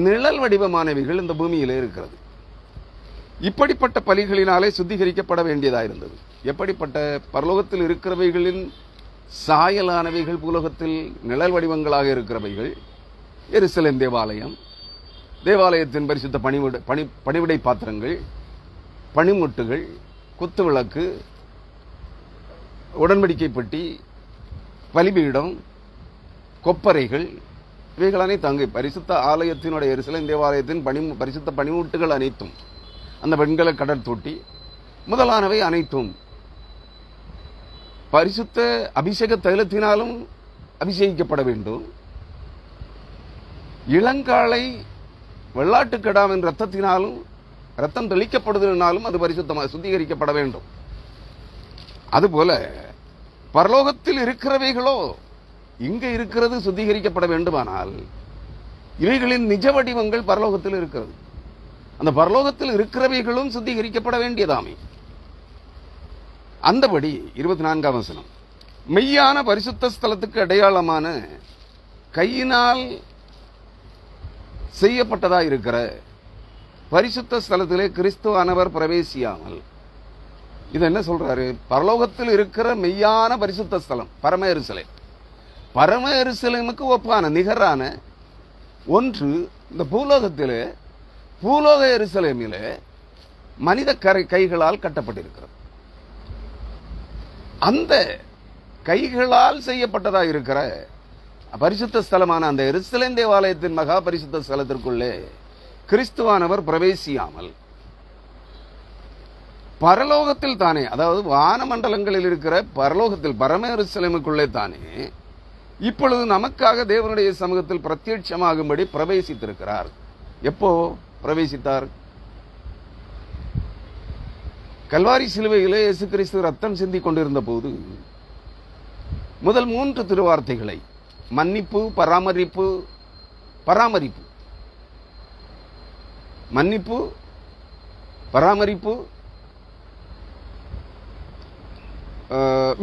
நிழல் வடிவமானவைகள் இந்த பூமியிலே இருக்கிறது. இப்படிப்பட்ட பலிகளினாலே சுத்திகரிக்கப்பட வேண்டியதாயிருந்தது. எப்படிப்பட்ட? பரலோகத்தில் இருக்கிறவைகளின் சாயலானவைகள், பூலோகத்தில் நிழல் வடிவங்களாக இருக்கிறவைகள். எருசலேம் தேவாலயம், தேவாலயத்தின் பரிசுத்த பணிவிடை பாத்திரங்கள், பனிமுட்டுகள், குத்துவிளக்கு, உடன்படிக்கை பெட்டி, பலிபீடம், கொப்பரைகள், இவைகள் அனைத்தும் அங்கு பரிசுத்த ஆலயத்தினுடைய எருசலேம் தேவாலயத்தின் பரிசுத்த பணிமூட்டுகள் அனைத்தும், அந்த வெண்கல கடல் தொட்டி முதலானவை அனைத்தும் பரிசுத்த அபிஷேக தைலத்தினாலும் அபிஷேகிக்கப்பட வேண்டும். இளங்காளை வெள்ளாட்டுக்கடாவின் ரத்தத்தினாலும், ரத்தம் தெளிக்கப்படுவதனாலும் அது பரிசுத்தமாக சுத்திகரிக்கப்பட வேண்டும். அதுபோல பரலோகத்தில் இருக்கிறவைகளோ இங்க இருக்கிறது சுத்திகரிக்கப்பட வேண்டுமானால் இவைகளின் நிஜ வடிவங்கள் பரலோகத்தில் இருக்கிறது. அந்த பரலோகத்தில் இருக்கிறவைகளும் சுத்திகரிக்கப்பட வேண்டியதாமே. அந்தபடி 24ஆம் வசனம், மெய்யான பரிசுத்த ஸ்தலத்துக்கு அடையாளமான கையினால் செய்யப்பட்டதா இருக்கிற பரிசுத்த ஸ்தலத்திலே கிறிஸ்துவானவர் பிரவேசியாமல், இது என்ன சொல்றாரு? பரலோகத்தில் இருக்கிற மெய்யான பரிசுத்த ஸ்தலம் பரம எருசலேம். பரம எருசலேமுக்கு ஒப்பான நிகரான ஒன்று இந்த பூலோகத்திலே, பூலோக எருசலேமிலே மனித கைகளால் கட்டப்பட்டிருக்கிறது. அந்த கைகளால் செய்யப்பட்டதா இருக்கிற பரிசுத்த ஸ்தலமான அந்த எருசலேம் தேவாலயத்தின் மகா பரிசுத்த ஸ்தலத்திற்குள்ளே கிறிஸ்துவானவர் பிரவேசியாமல் பரலோகத்தில் தானே, அதாவது வானமண்டலங்களில் இருக்கிற பரலோகத்தில் பரம எருசலேமுக்குள்ளே தானே இப்பொழுது நமக்காக தேவனுடைய சமூகத்தில் பிரத்யட்சமாகும்படி பிரவேசித்திருக்கிறார். எப்போ பிரவேசித்தார்? கல்வாரி சிலுவையிலே இயேசு கிறிஸ்து ரத்தம் சிந்திக் கொண்டிருந்த போது முதல் 3 திருவார்த்தைகளை மன்னிப்பு, பராமரிப்பு, பராமரிப்பு, மன்னிப்பு, பராமரிப்பு,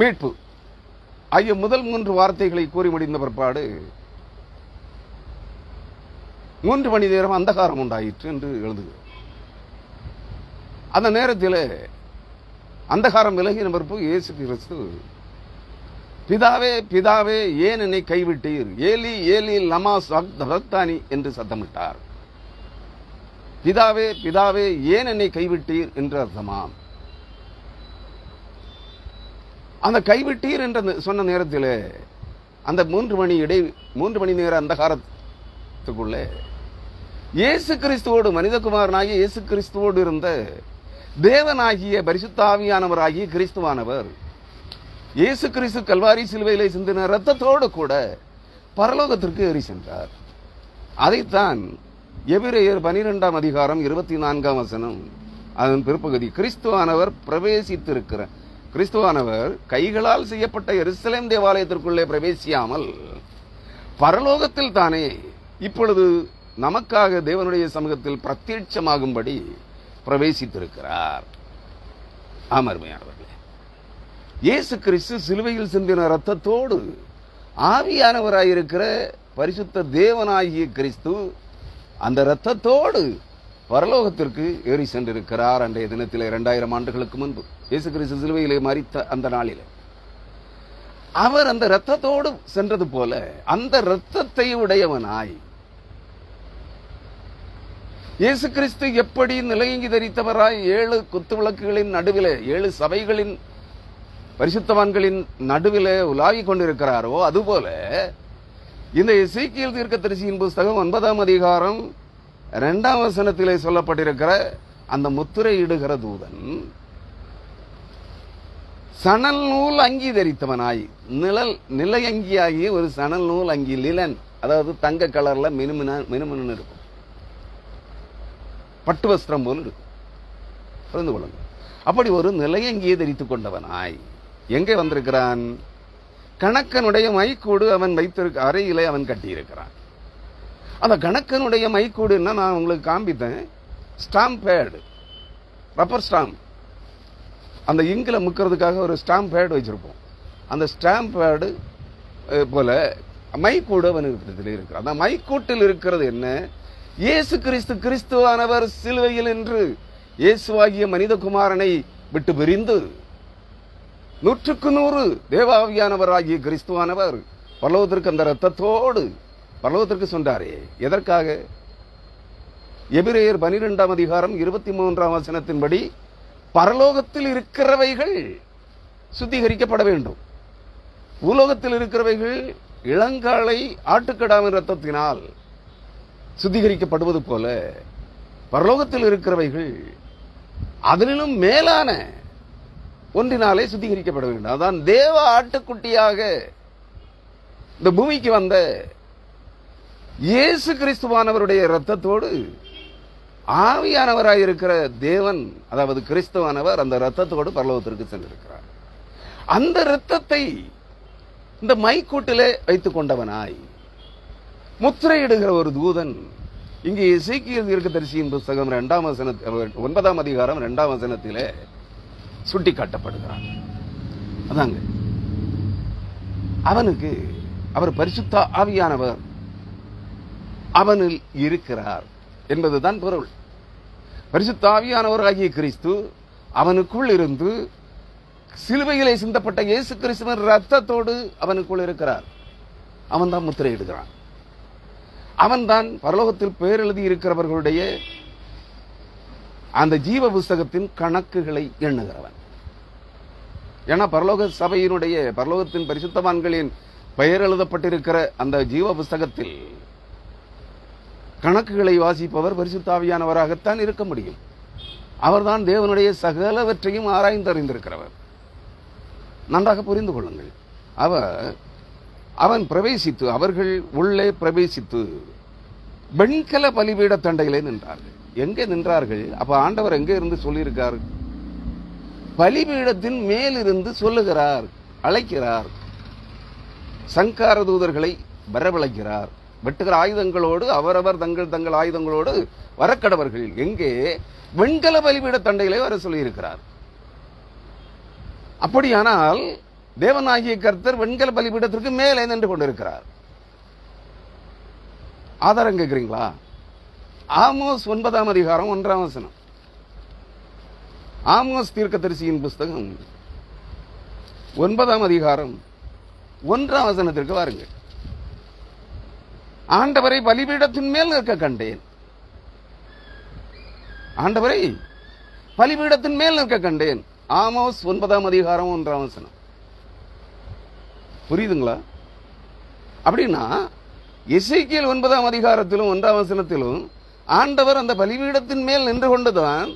மீட்பு ஆகிய முதல் 3 வார்த்தைகளை கூறி முடிந்த பிற்பாடு 3 மணி நேரம் அந்தகாரம் உண்டாயிற்று என்று எழுதுகிறோம். அந்த நேரத்தில் அந்தகாரம் விலகின பிறப்பு இயேசு கிறிஸ்து, பிதாவே பிதாவே ஏன் என்னை கைவிட்டீர், ஏலி ஏலி லமா சபக்தானி என்று சத்தமிட்டார். பிதாவே பிதாவே ஏன் என்னை கைவிட்டீர் என்று அர்த்தமாம். அந்த கைவிட்டீர் என்று சொன்ன நேரத்தில் அந்த 3 மணி நேர அந்தகாரத்துக்குள்ளே இயேசு கிறிஸ்துவோடு, மனிதகுமாரனாகிய இயேசு கிறிஸ்துவோடு இருந்த தேவனாகிய பரிசுத்தாவியானவராகிய கிறிஸ்துவானவர் இயேசு கிறிஸ்து கல்வாரி சிலுவையிலே சிந்தின ரத்தத்தோடு கூட பரலோகத்திற்கு ஏறி சென்றார். அதைத்தான் எபிரேயர் 12ஆம் அதிகாரம் 24ஆம் வசனம் அதன் பிற்பகுதி, கிறிஸ்துவானவர் பிரவேசித்திருக்கிற, கிறிஸ்துவானவர் கைகளால் செய்யப்பட்ட எருசலேம் தேவாலயத்திற்குள்ளே பிரவேசியாமல் பரலோகத்தில் தானே இப்பொழுது நமக்காக தேவனுடைய சமூகத்தில் பிரத்யட்சமாகும்படி பிரவேசித்திருக்கிறார். அருமையானவர்களே, இயேசு கிறிஸ்து சிலுவையில் சிந்தின ரத்தத்தோடு ஆவியானவராயிருக்கிற பரிசுத்த தேவனாகிய கிறிஸ்து அந்த ரத்தத்தோடு பரலோகத்திற்கு ஏறி சென்றிருக்கிறார். அன்றைய தினத்தில் 2000 ஆண்டுகளுக்கு முன்பு இயேசு கிறிஸ்து சிலுவையிலே மரித்த அந்த நாளிலே அவர் அந்த ரத்தத்தோடு சென்றது போல அந்த ரத்தத்தை உடையவனாய் இயேசு கிறிஸ்து எப்படி நிலையங்கி தரித்தவராய் 7 குத்துவிளக்குகளின் நடுவிலே 7 சபைகளின் பரிசுத்தவான்களின் நடுவிலே உலாவிக் கொண்டிருக்கிறாரோ, அதுபோல இந்த எசேக்கியேல் தீர்க்கதரிசியின் புஸ்தகம் 9ஆம் அதிகாரம் 2ஆம் வசனத்திலே சொல்லப்பட்டிருக்கிற அந்த முத்திரையிடுகிற தூதன் சணல் நூல் அங்கி தரித்தவனாய், நிலையங்கியாகி ஒரு சணல் நூல் அங்கி, லிலன், அதாவது தங்க கலர்ல மினுமினு இருக்கும், பட்டு வஸ்திரம் போல் இருக்கும், புரிந்து கொள்ளுங்க. அப்படி ஒரு நிலையங்கியை தரித்துக் கொண்டவனாய் எங்கே வந்திருக்கிறான்? கணக்கனுடைய மைக்கூடு அவன் வைத்திருக்க அறையிலே அவன் கட்டியிருக்கிறான். அந்த கணக்கனுடைய மைக்கூடுன்னா நான் உங்களுக்கு காண்பித்தேன், ஸ்டாம்ப் பேடு, ரப்பர் ஸ்டாம்ப், அந்த இங்கில முக்கிறதுக்காக ஒரு ஸ்டாம்ப் பேடு வச்சிருப்போம். அந்த ஸ்டாம்ப் பேடு போல மைக்கூடு அவனுக்கு இருக்கிறான். அந்த மைக்கூட்டில் இருக்கிறது என்ன? இயேசு கிறிஸ்து, கிறிஸ்துவானவர் சிலுவையில் என்று இயேசுவாகிய மனிதகுமாரனை விட்டு பிரிந்து 100% தேவாவியானவர் ஆகிய கிறிஸ்துவானவர் பரலோகத்திற்கு அந்த ரத்தத்தோடு பரலோகத்திற்கு சென்றாரே. எதற்காக? எபிரேயர் 12ஆம் அதிகாரம் 23ஆம் வசனத்தின்படி பரலோகத்தில் இருக்கிறவைகள் சுத்திகரிக்கப்பட வேண்டும். பூலோகத்தில் இருக்கிறவைகள் இளங்காளை ஆட்டுக்கடாவின் இரத்தத்தினால் சுத்திகரிக்கப்படுவது போல பரலோகத்தில் இருக்கிறவைகள் அதிலும் மேலான ஒன்றினாலே சுத்திகரிக்கப்பட வேண்டும். அதான் தேவ ஆட்டுக்குட்டியாக இந்த பூமிக்கு வந்த இயேசு கிறிஸ்துவானவருடைய இரத்தத்தோடு ஆவியானவராயிருக்கிற தேவன், அதாவது கிறிஸ்துவானவர் அந்த இரத்தத்தோடு பரலோகத்திற்கு சென்றிருக்கிறார். அந்த இரத்தத்தை இந்த மைக்கூட்டிலே வைத்துக் கொண்டவனாய் முத்திரையிடுகிற ஒரு தூதன் இங்கே எசேக்கியேல் தீர்க்கதரிசியின் புத்தகம் 9ஆம் அதிகாரம் 2ஆம் வசனத்திலே சுட்டி காட்டப்படுகிறார். அதாங்க அவனுக்கு அவர் பரிசுத்த ஆவியானவர் அவனில் இருக்கிறார் என்பதுதான் பொருள். பரிசுத்த ஆவியானவர் ஆகிய கிறிஸ்து அவனுக்குள் இருந்து சிலுவையிலே சிந்தப்பட்ட இயேசு கிறிஸ்துவின் ரத்தத்தோடு அவனுக்குள் இருக்கிறார். அவன் தான் முத்திரையிடுகிறான். அவன் தான் பரலோகத்தில் பெயர் எழுதி இருக்கிறவர்களுடைய அந்த ஜீவ புஸ்தகத்தின் கணக்குகளை எண்ணுகிறவன். ஏன்னா பரலோக சபையினுடைய பரலோகத்தின் பரிசுத்தவான்களின் பெயர் எழுதப்பட்டிருக்கிற அந்த ஜீவ புஸ்தகத்தில் கணக்குகளை வாசிப்பவர் பரிசுத்த ஆவியானவராகத்தான் இருக்க முடியும். அவர்தான் தேவனுடைய சகலவற்றையும் ஆராய்ந்தறிந்திருக்கிறவர். நன்றாக புரிந்து கொள்ளுங்கள். அவன் பிரவேசித்து, அவர்கள் உள்ளே பிரவேசித்து வெண்கல பலிபீட தண்டையிலே நின்றார்கள். எங்கே நின்றார்கள்? அப்ப ஆண்டவர் எங்கே இருந்து சொல்லியிருக்கார்? பலிபீடத்தின் மேலிருந்து சொல்லுகிறார், அழைக்கிறார். சங்கார தூதர்களை வரவழைக்கிறார். வெட்டுகிற ஆயுதங்களோடு அவரவர் தங்கள் ஆயுதங்களோடு வரக்கடவர்கள். எங்கே? வெண்கல பலிபீட தண்டையிலே வர சொல்லியிருக்கிறார். அப்படியானால் தேவனாகிய கர்த்தர் வெண்கல பலிபீடத்திற்கு மேலே நின்று கொண்டிருக்கிறார். ஆதாரம் கேட்கிறீங்களா? ஆமோஸ் 9ஆம் அதிகாரம் 1ஆம் வசனம். ஆமோஸ் தீர்க்கதரிசியின் புஸ்தகம் 9ஆம் அதிகாரம் 1ஆம் வசனத்திற்கு வாருங்கள். ஆண்டவரை பலிபீடத்தின் மேல் நிற்க கண்டேன். ஆண்டவரை பலிபீடத்தின் மேல் நிற்க கண்டேன். ஆமோஸ் 9ஆம் அதிகாரம் 1ஆம் வசனம். புரியுதுங்களா? அப்படின்னா எசேக்கியேல் 9ஆம் அதிகாரத்திலும் 1ஆம் வசனத்திலும் ஆண்டவர் அந்த பலிபீடத்தின் மேல் நின்று கொண்டுதான்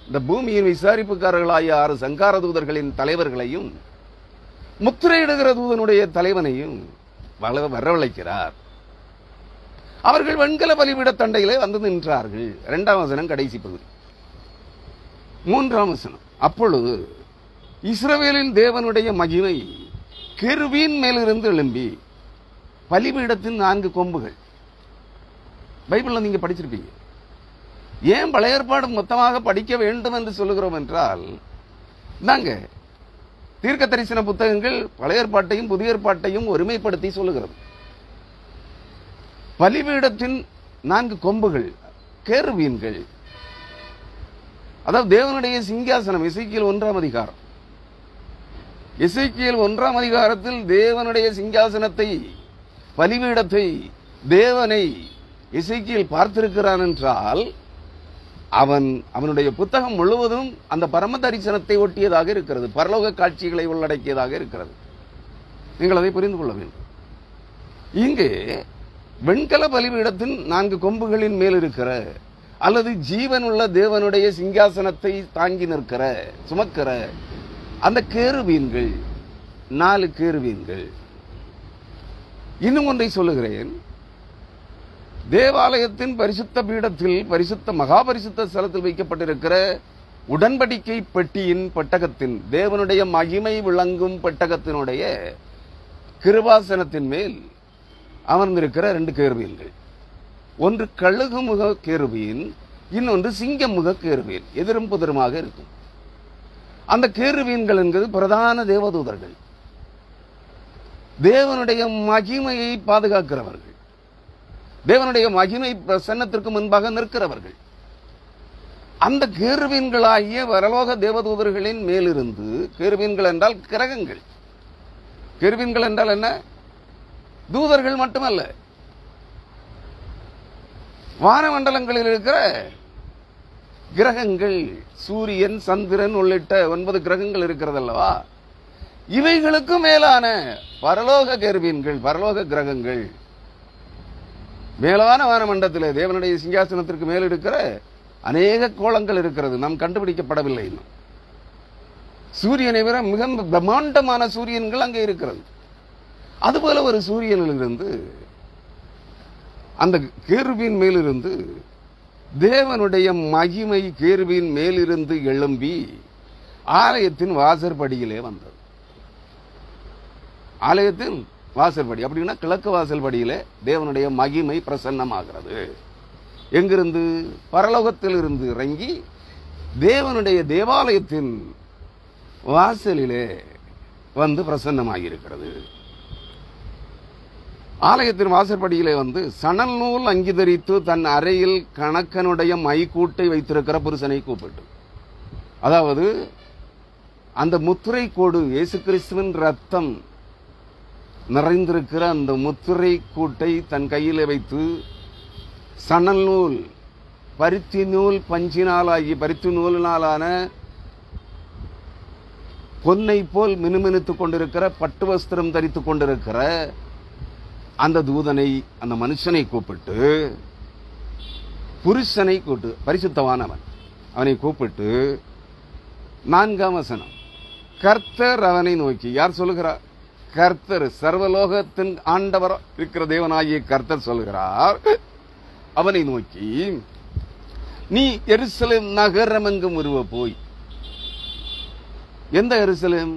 இந்த பூமியின் விசாரிப்புக்காரர்களாகிய 6 சங்கார தூதர்களின் தலைவர்களையும் முத்திரையிடுகிற தூதனுடைய தலைவனையும் வரவழைக்கிறார். அவர்கள் வெண்கல பலிபீட தண்டையிலே வந்து நின்றார்கள். 2ஆம் வசனம் கடைசி பகுதி. 3ஆம் வசனம். அப்பொழுது இஸ்ரவேலின் தேவனுடைய மகிமை கெருபீன் மேலிருந்து எழும்பி பலிபீடத்தின் 4 கொம்புகள். பைபிள்ல நீங்க படிச்சிருப்பீங்க. ஏன் பழைய ஏற்பாடு மொத்தமாக படிக்க வேண்டும் என்று சொல்லுகிறோம் என்றால், நாங்க தீர்க்க தரிசன புத்தகங்கள் பழைய ஏற்பாட்டையும் புதிய ஏற்பாட்டையும் ஒருமைப்படுத்தி சொல்லுகிறது. பலிபீடத்தின் 4 கொம்புகள் கேருபீன்கள், அதாவது தேவனுடைய சிங்காசனம். எசேக்கியேல் 1ஆம் அதிகாரம். எசேக்கியேல் 1ஆம் அதிகாரத்தில் தேவனுடைய சிங்காசனத்தை, பலிபீடத்தை, தேவனை எசேக்கியேல் பார்த்திருக்கிறான் என்றால் அவனுடைய புத்தகம் முழுவதும் அந்த பரம தரிசனத்தை ஒட்டியதாக இருக்கிறது. பரலோக காட்சிகளை உள்ளடக்கியதாக இருக்கிறது. நீங்கள் அதை புரிந்து கொள்ள வேண்டும். இங்கே வெண்கல பலிபீடத்தின் 4 கொம்புகளின் மேல் இருக்கிற அல்லது ஜீவனுள்ள தேவனுடைய சிங்காசனத்தை தாங்கி நிற்கிற, சுமக்கிற அந்த கேருபீன்கள் 4 கேருபீன்கள். இன்னும் ஒன்றை சொல்லுகிறேன். தேவாலயத்தின் பரிசுத்த பீடத்தில், பரிசுத்த மகாபரிசுத்த ஸ்தலத்தில் வைக்கப்பட்டிருக்கிற உடன்படிக்கை பெட்டியின் பெட்டகத்தின், தேவனுடைய மகிமை விளங்கும் பெட்டகத்தினுடைய கிருபாசனத்தின் மேல் அமர்ந்திருக்கிற 2 கேருபீன்கள். ஒன்று கழுகு முக கேருபீன், இன்னொன்று சிங்க முக கேருபீன். எதிரும் புதிருமாக இருக்கும். அந்த கேருபீன்கள் என்பது பிரதான தேவதூதர்கள், தேவனுடைய மகிமையை பாதுகாக்கிறவர்கள், தேவனுடைய மகிமை பிரசன்னத்திற்கு முன்பாக நிற்கிறவர்கள். அந்த கேருபீன்களாகிய வரலோக தேவதூதர்களின் மேலிருந்து, கேருபீன்கள் என்றால் கிரகங்கள். கேருபீன்கள் என்றால் என்ன? தூதர்கள் மட்டுமல்ல, வானமண்டலங்களில் இருக்கிற கிரகங்கள், சூரியன், சந்திரன் உள்ளிட்ட 9 கிரகங்கள் இருக்கிறது அல்லவா? இவைகளுக்கு மேலான பரலோக கேருபீன்கள், பரலோக கிரகங்கள், மேலான வானமண்டலத்தில் தேவனுடைய சிங்காசனத்திற்கு மேல் இருக்கிற அநேக கோலங்கள் இருக்கிறது. நாம் கண்டுபிடிக்கப்படவில்லை இன்னும். சூரியனை விட மிக பிரம்மாண்டமான சூரியன்கள் அங்கே இருக்கிறது. அதுபோல ஒரு சூரியனிலிருந்து, அந்த கேருபீன் மேலிருந்து தேவனுடைய மகிமை கேருபீன் மேலிருந்து எழும்பி ஆலயத்தின் வாசற்படியிலே வந்தது. ஆலயத்தின் வாசற்படி அப்படின்னா கிழக்கு வாசல்படியிலே தேவனுடைய மகிமை பிரசன்னமாகிறது. எங்கிருந்து? பரலோகத்தில் இருந்து இறங்கி தேவனுடைய தேவாலயத்தின் வாசலிலே வந்து பிரசன்னமாகியிருக்கிறது. ஆலயத்தின் வாசற்படியிலே வந்து சணல் நூல் அங்கி தரித்து தன் அறையில் கணக்கனுடைய மைக்கூட்டை வைத்திருக்கிற புருஷனை கூப்பிட்டு, அதாவது அந்த முத்திரை கோடு இயேசு கிறிஸ்துவின் ரத்தம் நிறைந்திருக்கிற அந்த முத்திரை கூட்டை தன் கையிலே வைத்து சணல் நூல், பருத்தி நூல் பஞ்சினாலாகி பருத்தி நூலினாலான பொன்னை போல் மினுமினுத்துக் கொண்டிருக்கிற பட்டு வஸ்திரம் தரித்துக் கொண்டிருக்கிற அந்த தூதனை, அந்த மனுஷனை கூப்பிட்டு, புருஷனை கூப்பிட்டு, பரிசுத்தவானவன் அவனை கூப்பிட்டு 4ஆம் வசனம், கர்த்தர் அவனை நோக்கி, யார் சொல்லுகிறார்? கர்த்தர், சர்வலோகத்தின் ஆண்டவர் இருக்கிற தேவனாகிய கர்த்தர் சொல்லுகிறார், அவனை நோக்கி, நீ எருசலேம் நகரமெங்கும் உருவ போய். எந்த எருசலேம்?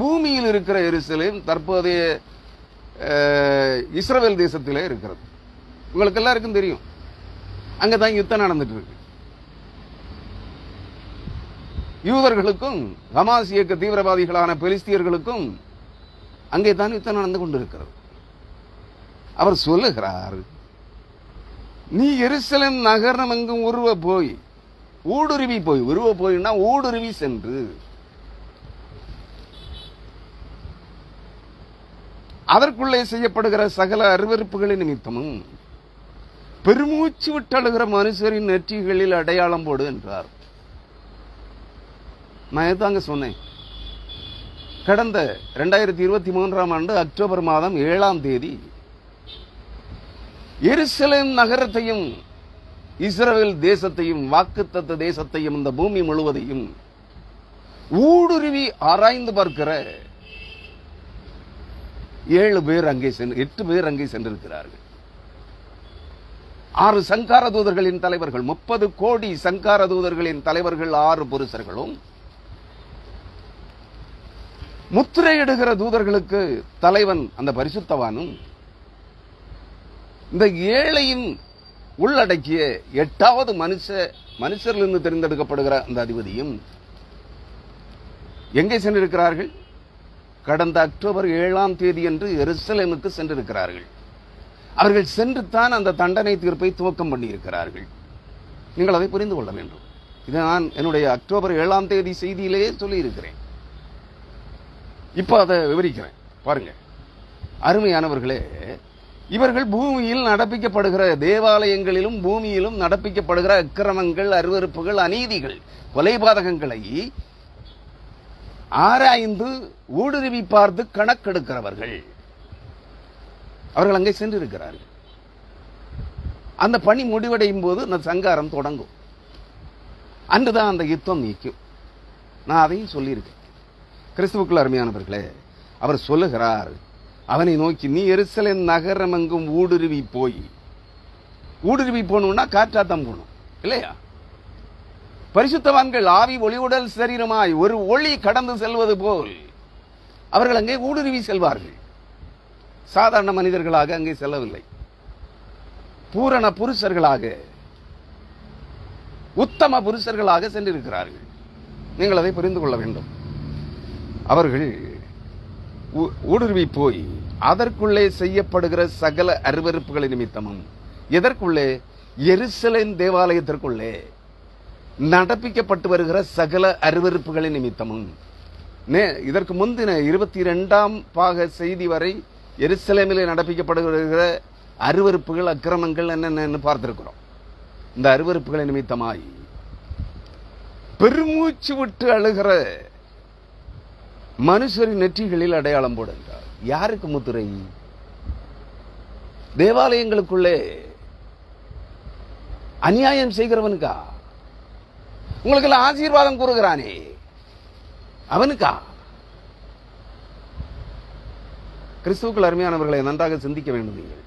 பூமியில் இருக்கிற எருசலேம் தற்போதைய இஸ்ரவேல் தேசத்திலே இருக்கிறது. உங்களுக்கு எல்லாருக்கும் தெரியும், அங்கதான் யுத்தம் நடந்துட்டு இருக்கு. யூதர்களுக்கும் ஹமாஸ் இயக்க தீவிரவாதிகளான பெலிஸ்தியர்களுக்கும் அங்கே தான் யுத்தம் நடந்து கொண்டிருக்கிறது. அவர் சொல்லுகிறார், நீ எருசலேம் நகரம் எங்கும் உருவ போய், ஊடுருவி போய், உருவ போயின்னா ஊடுருவி சென்று அதற்குள்ளே செய்யப்படுகிற சகல அருவருப்புகளின் நிமித்தமும் பெருமூச்சு விட்டழுகிற மனுஷரின் நெற்றிகளில் அடையாளம் போடு என்றார். நான் எதாங்க சொன்னேன்? கடந்த 2023ஆம் ஆண்டு அக்டோபர் மாதம் 7ஆம் தேதி எருசலேம் நகரத்தையும் இஸ்ரவேல் தேசத்தையும் வாக்குத்தத்த தேசத்தையும் இந்த பூமி முழுவதையும் ஊடுருவி ஆராய்ந்து பார்க்கிற 8 பேர் அங்கே சென்றிருக்கிறார்கள். 6 சங்கார தூதர்களின் தலைவர்கள், 30 கோடி சங்கார தூதர்களின் தலைவர்கள் 6 புருஷர்களும், முத்திரையிடுகிற தூதர்களுக்கு தலைவன் அந்த பரிசுத்தவானும், இந்த 7ஐயும் உள்ளடக்கிய 8வது மனுஷரிலிருந்து தெரிந்தெடுக்கப்படுகிற அந்த அதிபதியும் எங்கே சென்றிருக்கிறார்கள்? கடந்த அக்டோபர் 7ஆம் தேதி என்று எருசலேமுக்கு சென்றிருக்கிறார்கள். அவர்கள் சென்று தான் அந்த தண்டனை தீர்ப்பை துவக்கம் பண்ணியிருக்கிறார்கள். நீங்கள் அதை புரிந்து கொள்ள வேண்டும். இதை நான் என்னுடைய அக்டோபர் 7ஆம் தேதி செய்தியிலேயே சொல்லியிருக்கிறேன். இப்ப அதை விவரிக்கிறேன் பாருங்க. அருமையானவர்களே, இவர்கள் பூமியில் நடப்பிக்கப்படுகிற தேவாலயங்களிலும் பூமியிலும் நடப்பிக்கப்படுகிற அக்கிரமங்கள், அருவருப்புகள், அநீதிகள், கொலைபாதகங்களை ஆராய்ந்து ஊடுருவி பார்த்து கணக்கெடுக்கிறவர்கள். அவர்கள் அங்கே சென்றிருக்கிறார்கள். அந்த பணி முடிவடையும் போது அந்த சங்காரம் தொடங்கும். அன்றுதான் அந்த யுத்தம் நீக்கும். நான் அதையும் சொல்லியிருக்கேன். கிறிஸ்துவுக்குள் அருமையானவர்களே, அவர் சொல்லுகிறார், அவனை நோக்கி, நீ எருசலேம் நகரம் எங்கும் ஊடுருவி போய். ஊடுருவி போகணும்னா காற்றாத்தான் போகணும் இல்லையா? பரிசுத்தவான்கள் ஆவி ஒளிவுடல் சரீரமாய் ஒரு ஒளி கடந்து செல்வது போல் அவர்கள் அங்கே ஊடுருவி செல்வார்கள். சாதாரண மனிதர்களாக அங்கே செல்லவில்லை. பூரண புருஷர்களாக, உத்தம புருஷர்களாக சென்றிருக்கிறார்கள். நீங்கள் அதை புரிந்து கொள்ள வேண்டும். அவர்கள் ஊடுருவி போய் அதற்குள்ளே செய்யப்படுகிற சகல அருவருப்புகளின் நிமித்தமும், எதற்குள்ளே? எருசலேம் தேவாலயத்திற்குள்ளே நடப்பிக்கப்பட்டு வருகிற சகல அருவருப்புகளின் நிமித்தமும். இதற்கு முந்தின 22ஆம் பாக செய்தி வரை எருசலேமிலே நடப்பிக்கப்படுகிற அருவருப்புகள், அக்கிரமங்கள் என்னென்னு பார்த்திருக்கிறோம். இந்த அருவருப்புகளின் நிமித்தமாய் பெருமூச்சு விட்டு அழுகிற மனுஷரின் நெற்றிகளில் அடையாளம் போடுகிறார். யாருக்கு முத்திரை? தேவாலயங்களுக்குள்ளே அநியாயம் செய்கிறவனுக்கா? உங்களுக்கு எல்லாம் ஆசீர்வாதம் கூறுகிறானே அவனுக்கா? கிறிஸ்துவுக்குள் அருமையானவர்களை நன்றாக சிந்திக்க வேண்டும். நீங்கள்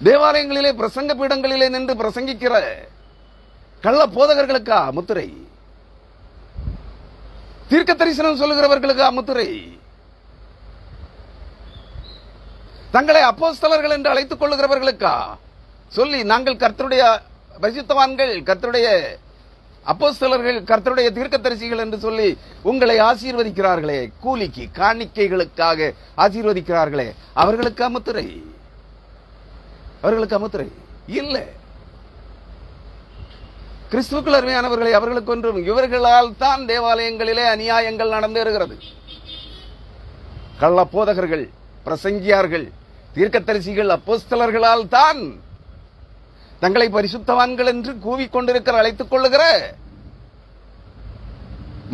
தேவாலயங்களிலே பிரசங்க பீடங்களிலே நின்று பிரசங்கிக்கிற கள்ள போதகர்களுக்கா முத்திரை? தீர்க்க தரிசனம் சொல்லுகிறவர்களுக்கா முத்திரை? தங்களை அப்போஸ்தலர்கள் என்று அழைத்துக் கொள்ளுகிறவர்களுக்கா சொல்லி நாங்கள் கர்த்தருடைய பரிசுத்தவான்கள், கர்த்தருடைய அப்போஸ்தலர்கள், கர்த்தருடைய தீர்க்கதரிசிகள் என்று சொல்லி உங்களை ஆசீர்வதிக்கிறார்களே, கூலிக்கு காணிக்கைகளுக்காக ஆசீர்வதிக்கிறார்களே, அவர்களுக்கு முத்திரை? அவர்களுக்கு முத்திரை இல்ல. கிறிஸ்துவுக்குள் அருமையானவர்களை, அவர்களுக்கு ஒன்றும் இவர்களால் தான் தேவாலயங்களிலே அநியாயங்கள் நடந்தேறுகிறது. கள்ள போதகர்கள், பிரசங்கியார்கள், தீர்க்கதரிசிகள், அப்போஸ்தலர்களால் தான் தங்களை பரிசுத்தவான்கள் என்று கூவிக்கொண்டிருக்கிற, அழைத்துக் கொள்ளுகிற,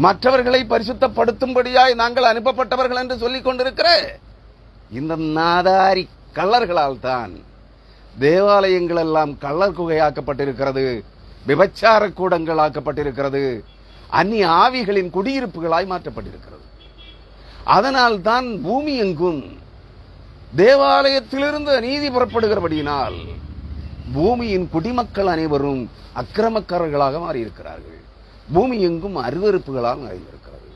மற்றவர்களை பரிசுத்தப்படுத்தும்படியாய் நாங்கள் அனுப்பப்பட்டவர்கள் என்று சொல்லிக் கொண்டிருக்கிற இந்த நாதாரி கள்ளர்களால் தான் தேவாலயங்கள் எல்லாம் கள்ளர் குகையாக்கப்பட்டிருக்கிறது, விபச்சார கூடங்கள் ஆக்கப்பட்டிருக்கிறது, அந்நிய ஆவிகளின் குடியிருப்புகளாய் மாற்றப்பட்டிருக்கிறது. அதனால் தான் பூமி எங்கும் தேவாலயத்திலிருந்து அநீதி புறப்படுகிறபடியினால் பூமியின் குடிமக்கள் அனைவரும் அக்கிரமக்காரர்களாக மாறியிருக்கிறார்கள். பூமி எங்கும் அருவருப்புகளால் நிறைந்திருக்கிறது.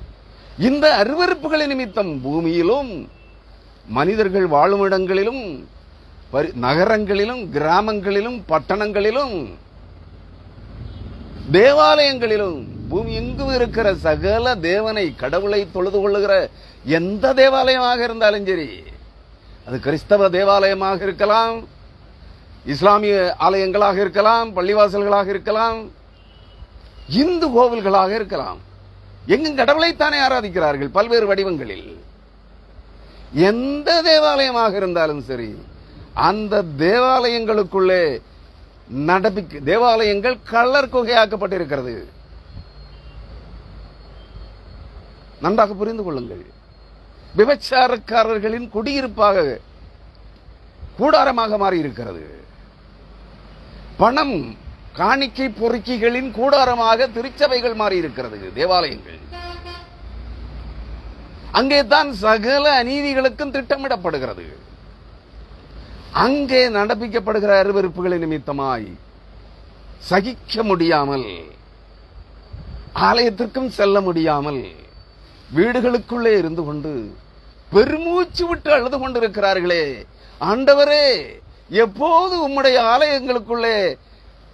இந்த அருவருப்புகளின் நிமித்தம் பூமியிலும், மனிதர்கள் வாழும் இடங்களிலும், நகரங்களிலும், கிராமங்களிலும், பட்டணங்களிலும், தேவாலயங்களிலும், பூமி எங்கும் இருக்கிற சகல தேவனை, கடவுளை தொழுது கொள்ளுகிற எந்த தேவாலயமாக இருந்தாலும் சரி, அது கிறிஸ்தவ தேவாலயமாக இருக்கலாம், இஸ்லாமிய ஆலயங்களாக இருக்கலாம், பள்ளிவாசல்களாக இருக்கலாம், இந்து கோவில்களாக இருக்கலாம், எங்கும் கடவுளைத்தானே ஆராதிக்கிறார்கள் பல்வேறு வடிவங்களில். எந்த தேவாலயமாக இருந்தாலும் சரி, அந்த தேவாலயங்களுக்குள்ளே தேவாலயங்கள் கள்ளர் குகையாக்கப்பட்டிருக்கிறது. நன்றாக புரிந்து கொள்ளுங்கள். விபச்சாரக்காரர்களின் குடியிருப்பாக, கூடாரமாக மாறி இருக்கிறது. பணம் காணிக்கை பொறுக்கிகளின் கூடாரமாக திருச்சபைகள் மாறி இருக்கிறது, தேவாலயங்கள். அங்கே தான் சகல அநீதிகளுக்கும் திட்டமிடப்படுகிறது. அங்கே நடப்பிக்கப்படுகிற அருவருப்புகளின் நிமித்தமாய் சகிக்க முடியாமல், ஆலயத்திற்கும் செல்ல முடியாமல், வீடுகளுக்குள்ளே இருந்து கொண்டு பெருமூச்சு விட்டு அழுது கொண்டிருக்கிறார்களே, ஆண்டவரே, எப்போது உம்முடைய ஆலயங்களுக்குள்ளே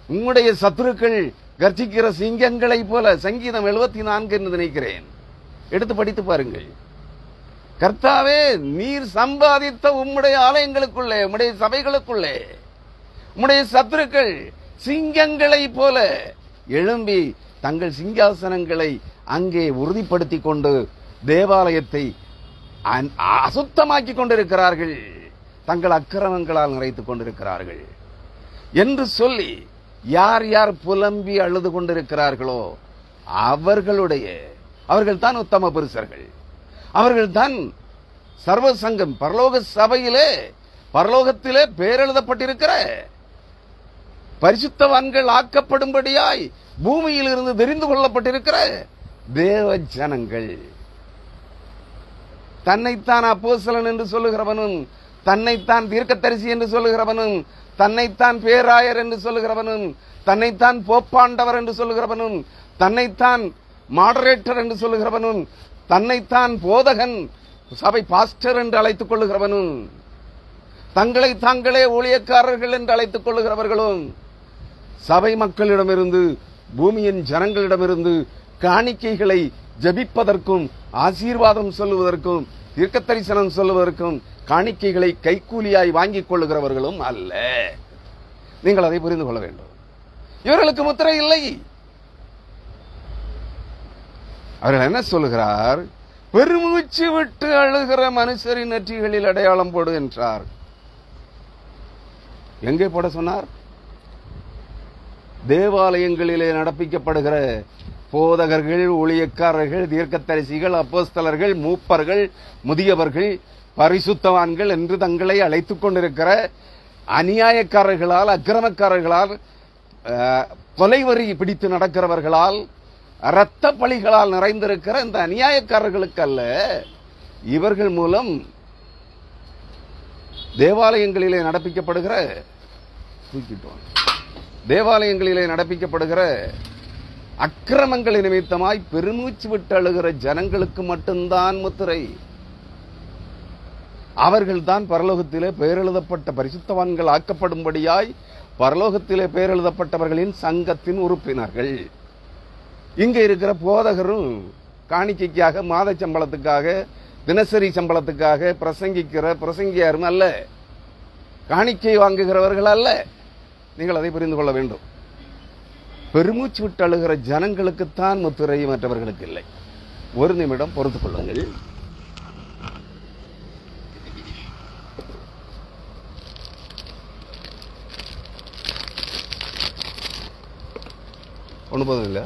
உம்முடைய சத்துருக்கள் கர்ஜிக்கிற சிங்கங்களை போல, சங்கீதம் 74 என்று நினைக்கிறேன், எடுத்து படித்து பாருங்கள். கர்த்தாவே, நீர் சம்பாதித்த உம்முடைய ஆலயங்களுக்குள்ளே, உம்முடைய சபைகளுக்குள்ளே உம்முடைய சத்துருக்கள் சிங்கங்களை போல எழும்பி தங்கள் சிங்காசனங்களை அங்கே உறுதிப்படுத்திக் கொண்டு தேவாலயத்தை அசுத்தமாக்கிக் கொண்டிருக்கிறார்கள், தங்கள் அக்கிரமங்களால் நிறைத்துக் கொண்டிருக்கிறார்கள் என்று சொல்லி யார் யார் புலம்பி அழுது கொண்டிருக்கிறார்களோ அவர்கள் தான் உத்தம புருஷர்கள். அவர்கள் தான் சர்வசங்கம், பரலோக சபையிலே, பரலோகத்திலே பேரெழுதப்பட்டிருக்கிற பரிசுத்தவான்கள் ஆக்கப்படும்படியாய் பூமியில் இருந்து தெரிந்து கொள்ளப்பட்டிருக்கிற தேவ ஜனங்கள். தன்னைத்தான் அப்போஸ்தலன் என்று சொல்லுகிறவனும், தன்னைத்தான் தீர்க்கதரிசி என்று சொல்லுகிறவனும், தன்னைத்தான் பேராயர் என்று சொல்லுகிறவனும், தன்னைத்தான் போப்பாண்டவர் என்று சொல்லுகிறவனும், தன்னைத்தான் மாடரேட்டர் என்று சொல்லுகிறவனும், தன்னைத்தான் போதகன், சபை பாஸ்டர் என்று அழைத்துக் கொள்ளுகிறவனும், தங்களை தாங்களே ஊழியக்காரர்கள் என்று அழைத்துக் கொள்ளுகிறவர்களும், சபை மக்களிடமிருந்து, பூமியின் ஜனங்களிடமிருந்து காணிக்கைகளை ஜபிப்பதற்கும், ஆசீர்வாதம் சொல்லுவதற்கும், தீர்க்கதரிசனம் சொல்லுவதற்கும் காணிக்கைகளை கைக்கூலியாய் வாங்கிக் கொள்ளுகிறவர்களும் அல்ல. நீங்கள் அதை புரிந்து கொள்ள வேண்டும். இவர்களுக்கு முத்திரை இல்லை. அவர்கள் என்ன சொல்லுகிறார்? பெருமூச்சு விட்டு அழுகிற மனுஷரின் நெற்றிகளில் அடையாளம் போடு என்றார். எங்கே போட சொன்னார்? தேவாலயங்களிலே நடப்பிக்கப்படுகிற போதகர்கள், ஊழியக்காரர்கள், தீர்க்கதரிசிகள், அப்போஸ்தலர்கள், மூப்பர்கள், முதியவர்கள் பரிசுத்தவான்கள் என்று தங்களை அழைத்துக் கொண்டிருக்கிற அநியாயக்காரர்களால், அக்கிரமக்காரர்களால், கொலைவரி பிடித்து நடக்கிறவர்களால், இரத்த பழிகளால் நிறைந்திருக்கிற இந்த அநியாயக்காரர்களுக்கு அல்ல, இவர்கள் மூலம் தேவாலயங்களிலே நடப்பிக்கப்படுகிற அக்கிரமங்களின் நிமித்தமாய் பெருமூச்சு விட்டு அழுகிற ஜனங்களுக்கு மட்டும்தான் முத்திரை. அவர்கள்தான் பரலோகத்திலே பெயரெழுதப்பட்ட பரிசுத்தவான்கள் ஆக்கப்படும்படியாய் பரலோகத்திலே பெயரெழுதப்பட்டவர்களின் சங்கத்தின் உறுப்பினர்கள். இங்க இருக்கிற போதகரும் காணிக்கைக்காக, மாத சம்பளத்துக்காக, தினசரி சம்பளத்துக்காக பிரசங்கிக்கிற பிரசங்கியாரும் அல்ல, காணிக்கை வாங்குகிறவர்கள் அல்ல. நீங்கள் அதை புரிந்து கொள்ள வேண்டும். பெருமூச்சு விட்டு அழுகிற ஜனங்களுக்குத்தான் முத்திரை, மற்றவர்களுக்கு இல்லை. ஒரு நிமிடம் பொறுத்துக் கொள்ளுங்கள். ஒண்ணு போதும் இல்ல.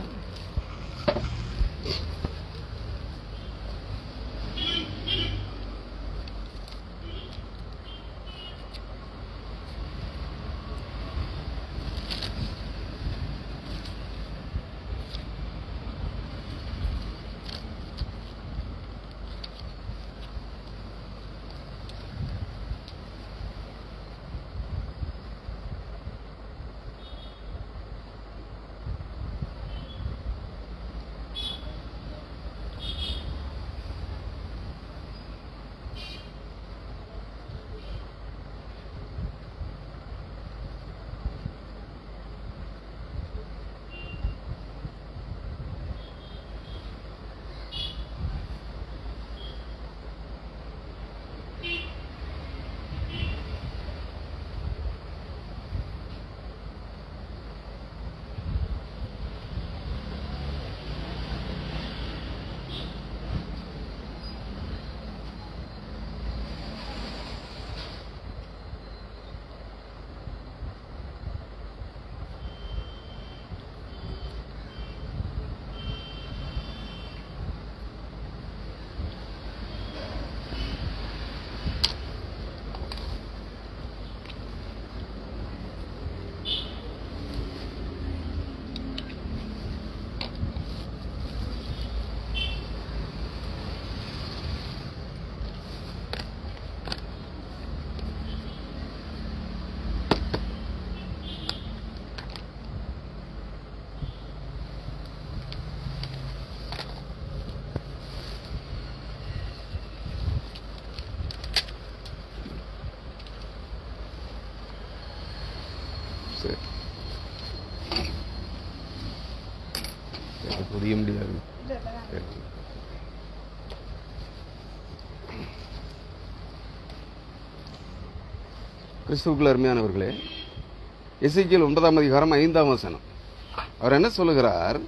புரிய முடியாது. கிறிஸ்துவுக்குள் அருமையானவர்களே, எசேக்கியேல் 9ஆம் அதிகாரம் 5ஆம் வசனம். அவர் என்ன சொல்லுகிறார்?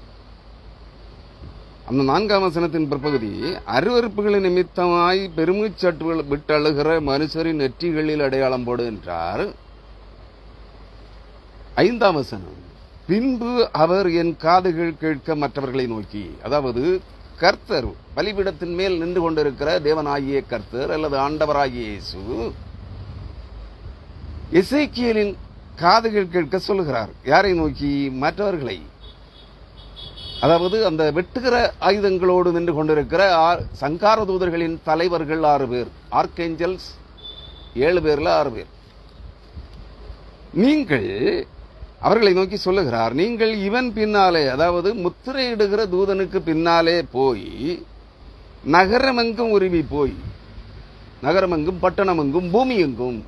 அந்த 4ஆம் வசனத்தின் பிற்பகுதி, அருவருப்புகளின் நிமித்தமாய் பெருமூச்சட்டு விட்டு அழுகிற மனுஷரின் நெற்றிகளில் அடையாளம் போடு என்றார். 5ஆம் வசனம், பின்பு அவர் என் காதுகள் கேட்க மற்றவர்களை நோக்கி, அதாவது கர்த்தர் பலிபீடத்தின் மேல் நின்று கொண்டிருக்கிற தேவனாகிய கர்த்தர் அல்லது ஆண்டவராகிய இயேசு எசேக்கியேலின் காதுகள் கேட்க சொல்லுகிறார். யாரை நோக்கி? மற்றவர்களை. அதாவது அந்த வெட்டுகிற ஆயுதங்களோடு நின்று கொண்டிருக்கிற சங்கார தூதர்களின் தலைவர்கள் 6 பேர், ஆர்கேஞ்சல்ஸ் 7 பேர்ல 6 பேர். நீங்கள் அவர்களை நோக்கி சொல்லுகிறார், நீங்கள் இவன் பின்னாலே, அதாவது முத்திரையிடுகிற தூதனுக்கு பின்னாலே போய் நகரமெங்கும் உருவி போய், நகரமெங்கும் பட்டணமெங்கும் பூமி எங்கும்,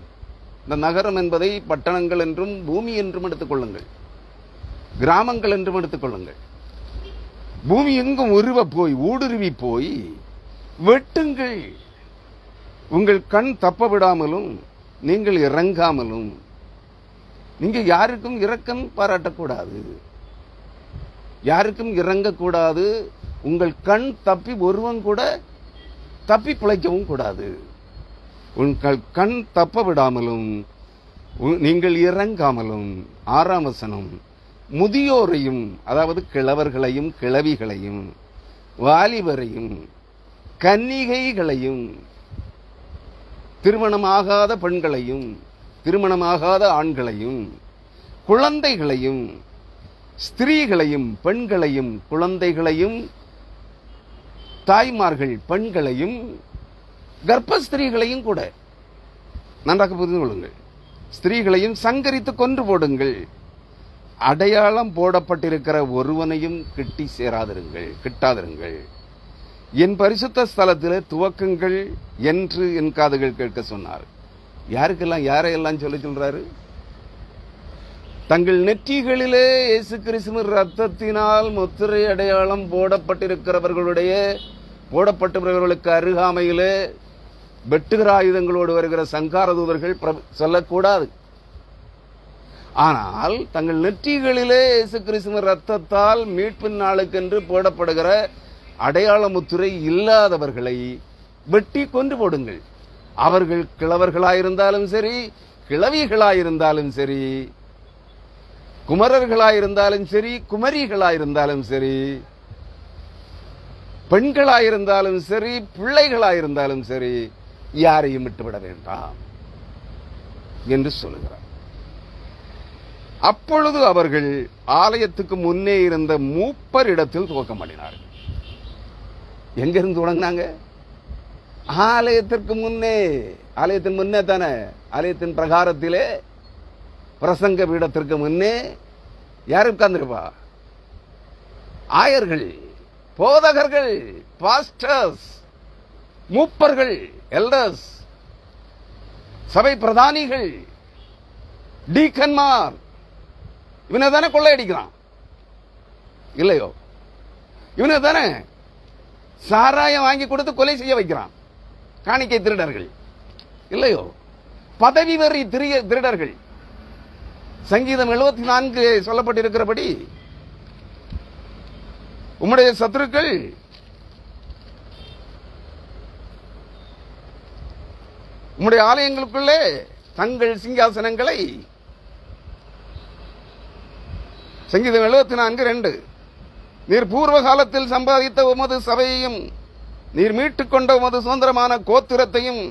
இந்த நகரம் என்பதை பட்டணங்கள் என்றும் பூமி என்றும் எடுத்துக் கொள்ளுங்கள், கிராமங்கள் என்றும் எடுத்துக் கொள்ளுங்கள். பூமி எங்கும் உருவ போய், ஊடுருவி போய் வெட்டுங்கள். உங்கள் கண் தப்ப விடாமலும் நீங்கள் இறங்காமலும். நீங்க யாருக்கும் இரக்கம் பாராட்டக்கூடாது, யாருக்கும் இறங்கக்கூடாது. உங்கள் கண் தப்பி ஒருவன் கூட தப்பி பிழைக்கவும் கூடாது. உங்கள் கண் தப்ப விடாமலும் நீங்கள் இறங்காமலும். 6ஆம் வசனம், முதியோரையும், அதாவது கிழவர்களையும் கிழவிகளையும் வாலிபரையும் கன்னிகைகளையும். திருமணமாகாத பெண்களையும் திருமணமாகாத ஆண்களையும் குழந்தைகளையும் ஸ்திரீகளையும் பெண்களையும் குழந்தைகளையும் தாய்மார்கள் பெண்களையும் கர்ப்பஸ்திரீகளையும் கூட நன்றாக புரிந்து கொள்ளுங்கள். ஸ்திரீகளையும் சங்கரித்து கொன்று போடுங்கள். அடையாளம் போடப்பட்டிருக்கிற ஒருவனையும் கிட்டாதிருங்கள். என் பரிசுத்த ஸ்தலத்தில் துவக்கங்கள் என்று என் காதுகள் கேட்க சொன்னார். யாரையெல்லாம் சொல்றாரு? தங்கள் நெற்றிகளிலே இயேசு கிறிஸ்துவின் ரத்தத்தினால் முத்திரை அடையாளம் போடப்பட்டவர்களுக்கு அருகாமையிலே வெட்டுகிற ஆயுதங்களோடு வருகிற சங்கார தூதர்கள் சொல்லக்கூடாது. ஆனால் தங்கள் நெற்றிகளிலே இயேசு கிறிஸ்துவின் ரத்தத்தால் மீட்பின் நாளுக்கென்று போடப்படுகிற அடையாள முத்திரை இல்லாதவர்களை வெட்டி கொன்று போடுங்கள். அவர்கள் கிழவர்களாயிருந்தாலும் சரி, கிழவிகளாயிருந்தாலும் சரி, குமரர்களாயிருந்தாலும் சரி, குமரிகளாயிருந்தாலும் சரி, பெண்களாயிருந்தாலும் சரி, பிள்ளைகளாயிருந்தாலும் சரி, யாரையும் விட்டுவிட வேண்டாம் என்று சொல்லுகிறார். அப்பொழுது அவர்கள் ஆலயத்துக்கு முன்னே இருந்த மூப்பர் இடத்தில் துவக்கம் பண்ணினார்கள். எங்கிருந்து தொடங்கினாங்க? ஆலயத்திற்கு முன்னே. ஆலயத்தின் முன்னே தானே, ஆலயத்தின் பிரகாரத்திலே பிரசங்க பீடத்திற்கு முன்னே யார் உட்கார்ந்திருப்பா? ஆயர்கள், போதகர்கள், பாஸ்டர்ஸ், மூப்பர்கள், எல்டர்ஸ், சபை பிரதானிகள், டீக்கன்மார். இவனை தானே கொள்ளையடிக்கிறான் இல்லையோ? இவனை தானே சாராயம் வாங்கி கொடுத்து கொலை செய்ய வைக்கிறான். காணிக்கை திருடர்கள் இல்லையோ? பதவி வெறி திருடர்கள். சங்கீதம் 74 சொல்லப்பட்டிருக்கிறபடி உம்முடைய சத்துருக்கள் உம்முடைய ஆலயங்களுக்குள்ளே தங்கள் சிங்காசனங்களை, சங்கீதம் 74:2, நீர் பூர்வ காலத்தில் சம்பாதித்த உமது சபையையும் நீர் மீட்டுக் கொண்ட உமது சுதந்திரமான கோத்திரத்தையும்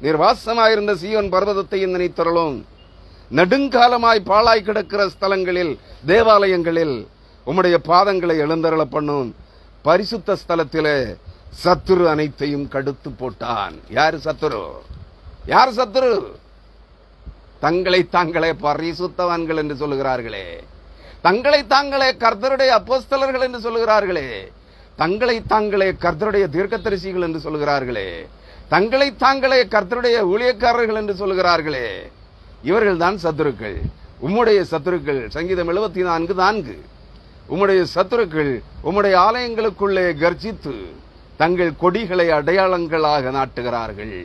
நீர் வாசமாயிருந்த சீயோன் பர்வதத்தையும் நினைத்தருளும். நெடுங்காலமாய் பாழாய் கிடக்கிற ஸ்தலங்களில், தேவாலயங்களில் உம்முடைய பாதங்களை எழுந்தருள பண்ணும். பரிசுத்த ஸ்தலத்திலே சத்துரு அனைத்தையும் கடுத்து போட்டான். யார் சத்துரு? தங்களை தாங்களே பரிசுத்தவான்கள் என்று சொல்லுகிறார்களே, தங்களை தாங்களே கர்த்தருடைய அப்போஸ்தலர்கள் என்று சொல்லுகிறார்களே, தங்களை தாங்களே கர்த்தருடைய தீர்க்கதரிசிகள் என்று சொல்லுகிறார்களே, தங்களை தாங்களே கர்த்தருடைய ஊழியக்காரர்கள் என்று சொல்லுகிறார்களே, இவர்கள் தான் சத்துருக்கள். உம்முடைய சத்துருக்கள், சங்கீதம் 74:4, உம்முடைய சத்துருக்கள் உம்முடைய ஆலயங்களுக்குள்ளே கர்ஜித்து தங்கள் கொடிகளை அடையாளங்களாக நாட்டுகிறார்கள்.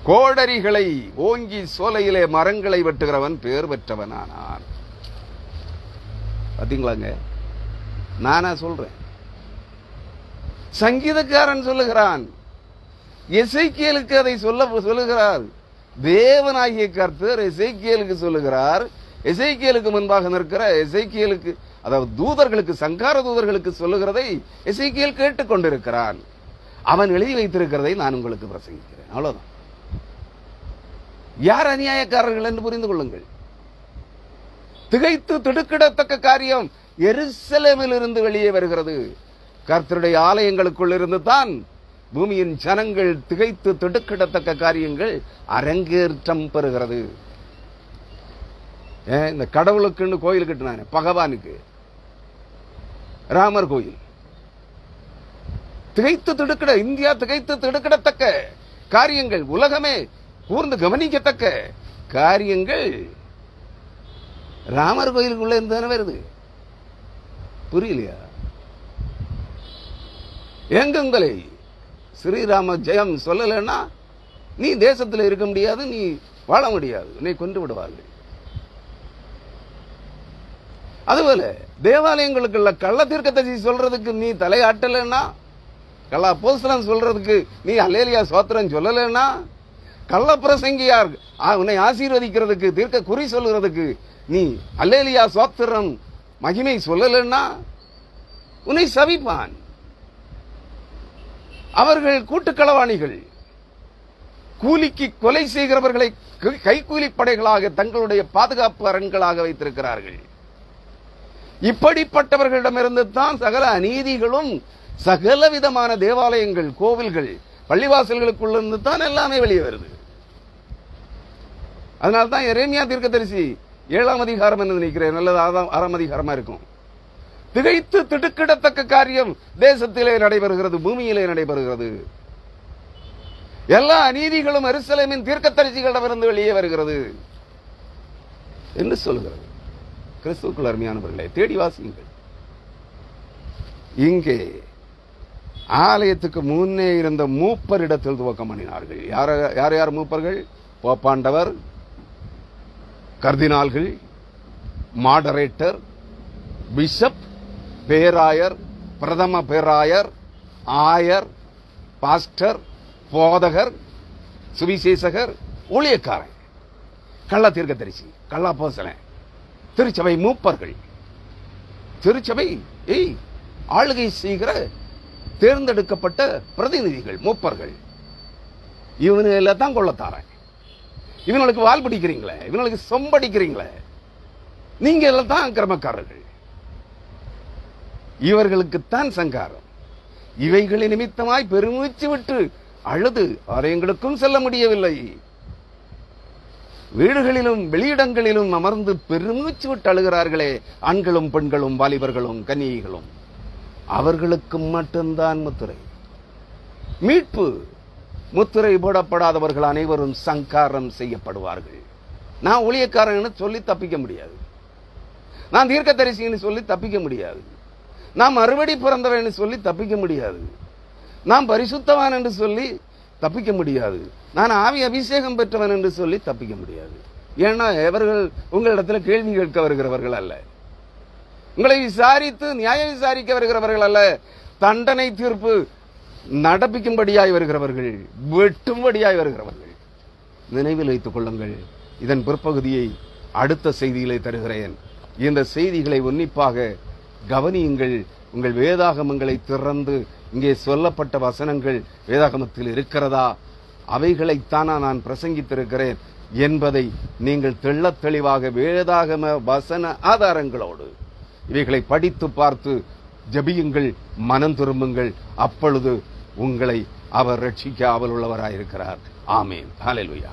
கோடரிகளை ஓங்கி சோலையிலே மரங்களை வெட்டுகிறவன் பேர் பெற்றவனானான். பாத்தீங்களாங்க? நானா சொல்றேன்? சங்கீதக்காரன் சொல்லுகிறான். எசேக்கியேலுக்கு அதை சொல்லுகிறார். தேவனாகிய கர்த்தர் எசேக்கியேலுக்கு சொல்லுகிறார். எசேக்கியேலுக்கு முன்பாக நிற்கிற எசேக்கியேலுக்கு, அதாவது தூதர்களுக்கு, சங்கார தூதர்களுக்கு சொல்லுகிறதை எசேக்கியேல் கேட்டுக்கொண்டிருக்கிறான். அவன் எழுதி வைத்திருக்கிறதை நான் உங்களுக்கு பிரசங்கிக்கிறேன். அவ்வளவுதான். யார் அநியாயக்காரர்கள் என்று புரிந்து கொள்ளுங்கள். திகைத்து திடுக்கிடத்தக்க காரியம் எருசலேமில் இருந்து வெளியே வருகிறது. கர்த்தருடைய ஆலயங்களுக்குள் இருந்து தான் பூமியின் ஜனங்கள் திகைத்து திடுக்கிடத்தக்க காரியங்கள் அரங்கேற்றம் பெறுகிறது. இந்த கடவுளுக்குன்னு கோயில் கட்டினானே, பகவானுக்கு, ராமர் கோயில், திகைத்து திடுக்கிட, இந்தியா திகைத்து திடுக்கிடத்தக்க காரியங்கள், உலகமே கூர்ந்து கவனிக்கத்தக்க காரியங்கள் ராமர் கோயிலுக்குள்ள இருந்தானே வருது. புரியலையா? எங்க உங்களை ஸ்ரீராம ஜெயம் சொல்லலைன்னா நீ தேசத்தில் இருக்க முடியாது, நீ வாழ முடியாது, உன்னை கொண்டு விடுவார்கள். அதுபோல தேவாலயங்களுக்குள்ள கள்ள தீர்க்கதரிசி சொல்றதுக்கு நீ தலையாட்டலைன்னா, கள்ள அப்போஸ்தலன் சொல்றதுக்கு நீ அல்லேலியா சோத்திரம் சொல்லலைன்னா, கள்ள பிரசங்கியார் உன்னை ஆசீர்வதிக்கிறதுக்கு தீர்க்க குறி சொல்லுறதுக்கு நீ அல்லேலியா சோத்திரம் மகிமை சொல்லலைன்னா உன்னை சபிப்பான். அவர்கள் கூட்டுக்களவாணிகள். கூலிக்கு கொலை செய்கிறவர்களை கைக்கூலி படைகளாக தங்களுடைய பாதுகாப்பு அரண்களாக வைத்திருக்கிறார்கள். இப்படிப்பட்டவர்களிடமிருந்து தான் சகல அநீதிகளும், சகல விதமான தேவாலயங்கள், கோவில்கள், பள்ளிவாசல்களுக்குள்ளிருந்து தான் எல்லாமே வெளியே வருது. அதனால்தான் எரேமியா தீர்க்கதரிசி 7ஆம் அதிகாரம் என்று நினைக்கிறேன், நல்லது 6ஆம் அதிகாரமா இருக்கும். திகைத்து திடுக்கிடத்தக்க காரியம் தேசத்திலே நடைபெறுகிறது, பூமியிலே நடைபெறுகிறது. எல்லா அநீதிகளும் எருசலேமின் தீர்க்கதரிசிகளிடமிருந்து வெளியே வருகிறது என்று சொல்கிறது. கிறிஸ்துவுக்குள் அருமையானவர்களே, தேடி வாசியுங்கள். இங்கே ஆலயத்துக்கு முன்னே இருந்த மூப்பரிடத்தில் துவக்கம் பண்ணினார்கள். யார் யார் மூப்பர்கள்? போப்பாண்டவர், கர்தினால்கள், மாடரேட்டர், பிஷப், பேராயர், பிரதம பேராயர், ஆயர், பாஸ்டர், போதகர், சுவிசேஷகர், ஊழியக்காரன், கள்ள தீர்க்கதரிசி, கள்ள அப்போஸ்தலன், திருச்சபை மூப்பர்கள். திருச்சபை ஆளுகை செய்கிற தேர்ந்தெடுக்கப்பட்ட பிரதிநிதிகள், மூப்பர்கள். இவனுல தான் கொள்ளத்தாரன். இவனுக்கு வால் பிடிக்கிறீங்களே, இவனுக்கு சொம்படிக்கிறீங்களே, நீங்க எல்லாம் தான் கிரமக்காரர்கள். இவர்களுக்குத்தான் சங்காரம். இவைகளின் நிமித்தமாய் பெருமூச்சு விட்டு அழுது ஆலயங்களுக்கும் செல்ல முடியவில்லை. வீடுகளிலும் வெளியிடங்களிலும் அமர்ந்து பெருமூச்சு விட்டு அழுகிறார்களே, ஆண்களும் பெண்களும் வாலிபர்களும் கன்னிகைகளும். அவர்களுக்கு மட்டும்தான் முத்திரை. மீட்பு. முத்திரை போடப்படாதவர்கள் அனைவரும் சங்காரம் செய்யப்படுவார்கள். நான் ஊழியக்காரன் சொல்லி தப்பிக்க முடியாது. நான் தீர்க்கதரிசின்னு சொல்லி தப்பிக்க முடியாது. நான் மறுபடி பிறந்தவன் சொல்லி தப்பிக்க முடியாது. நான் பரிசுத்தவான் என்று சொல்லி தப்பிக்க முடியாது. நான் ஆவி அபிஷேகம் பெற்றவன் என்று சொல்லி தப்பிக்க முடியாது. ஏன்னா எவர்கள் உங்களிடத்தில் கேள்வி கேட்க வருகிறவர்கள் அல்ல, உங்களை விசாரித்து நியாயம் விசாரிக்க வருகிறவர்கள் அல்ல, தண்டனை தீர்ப்பு நடப்பிக்கும்படியாய் வருகிறவர்கள், வெட்டும்படியாய் வருகிறவர்கள். நினைவில் வைத்துக் கொள்ளுங்கள். இதன் பிற்பகுதியை அடுத்த செய்திகளை தருகிறேன். இந்த செய்திகளை உன்னிப்பாக கவனியுங்கள். உங்கள் வேதாகமங்களை திறந்து இங்கே சொல்லப்பட்ட வசனங்கள் வேதாகமத்தில் இருக்கிறதா, அவைகளைத்தானா நான் பிரசங்கித்திருக்கிறேன் என்பதை நீங்கள் தெள்ளத் தெளிவாக வேதாகம வசன ஆதாரங்களோடு இவைகளை படித்து பார்த்து ஜெபியுங்கள், மனம் திரும்புங்கள். அப்பொழுது உங்களை அவர் ரட்சிக்க ஆவல் உள்ளவராயிருக்கிறார். ஆமென். ஹல்லேலூயா.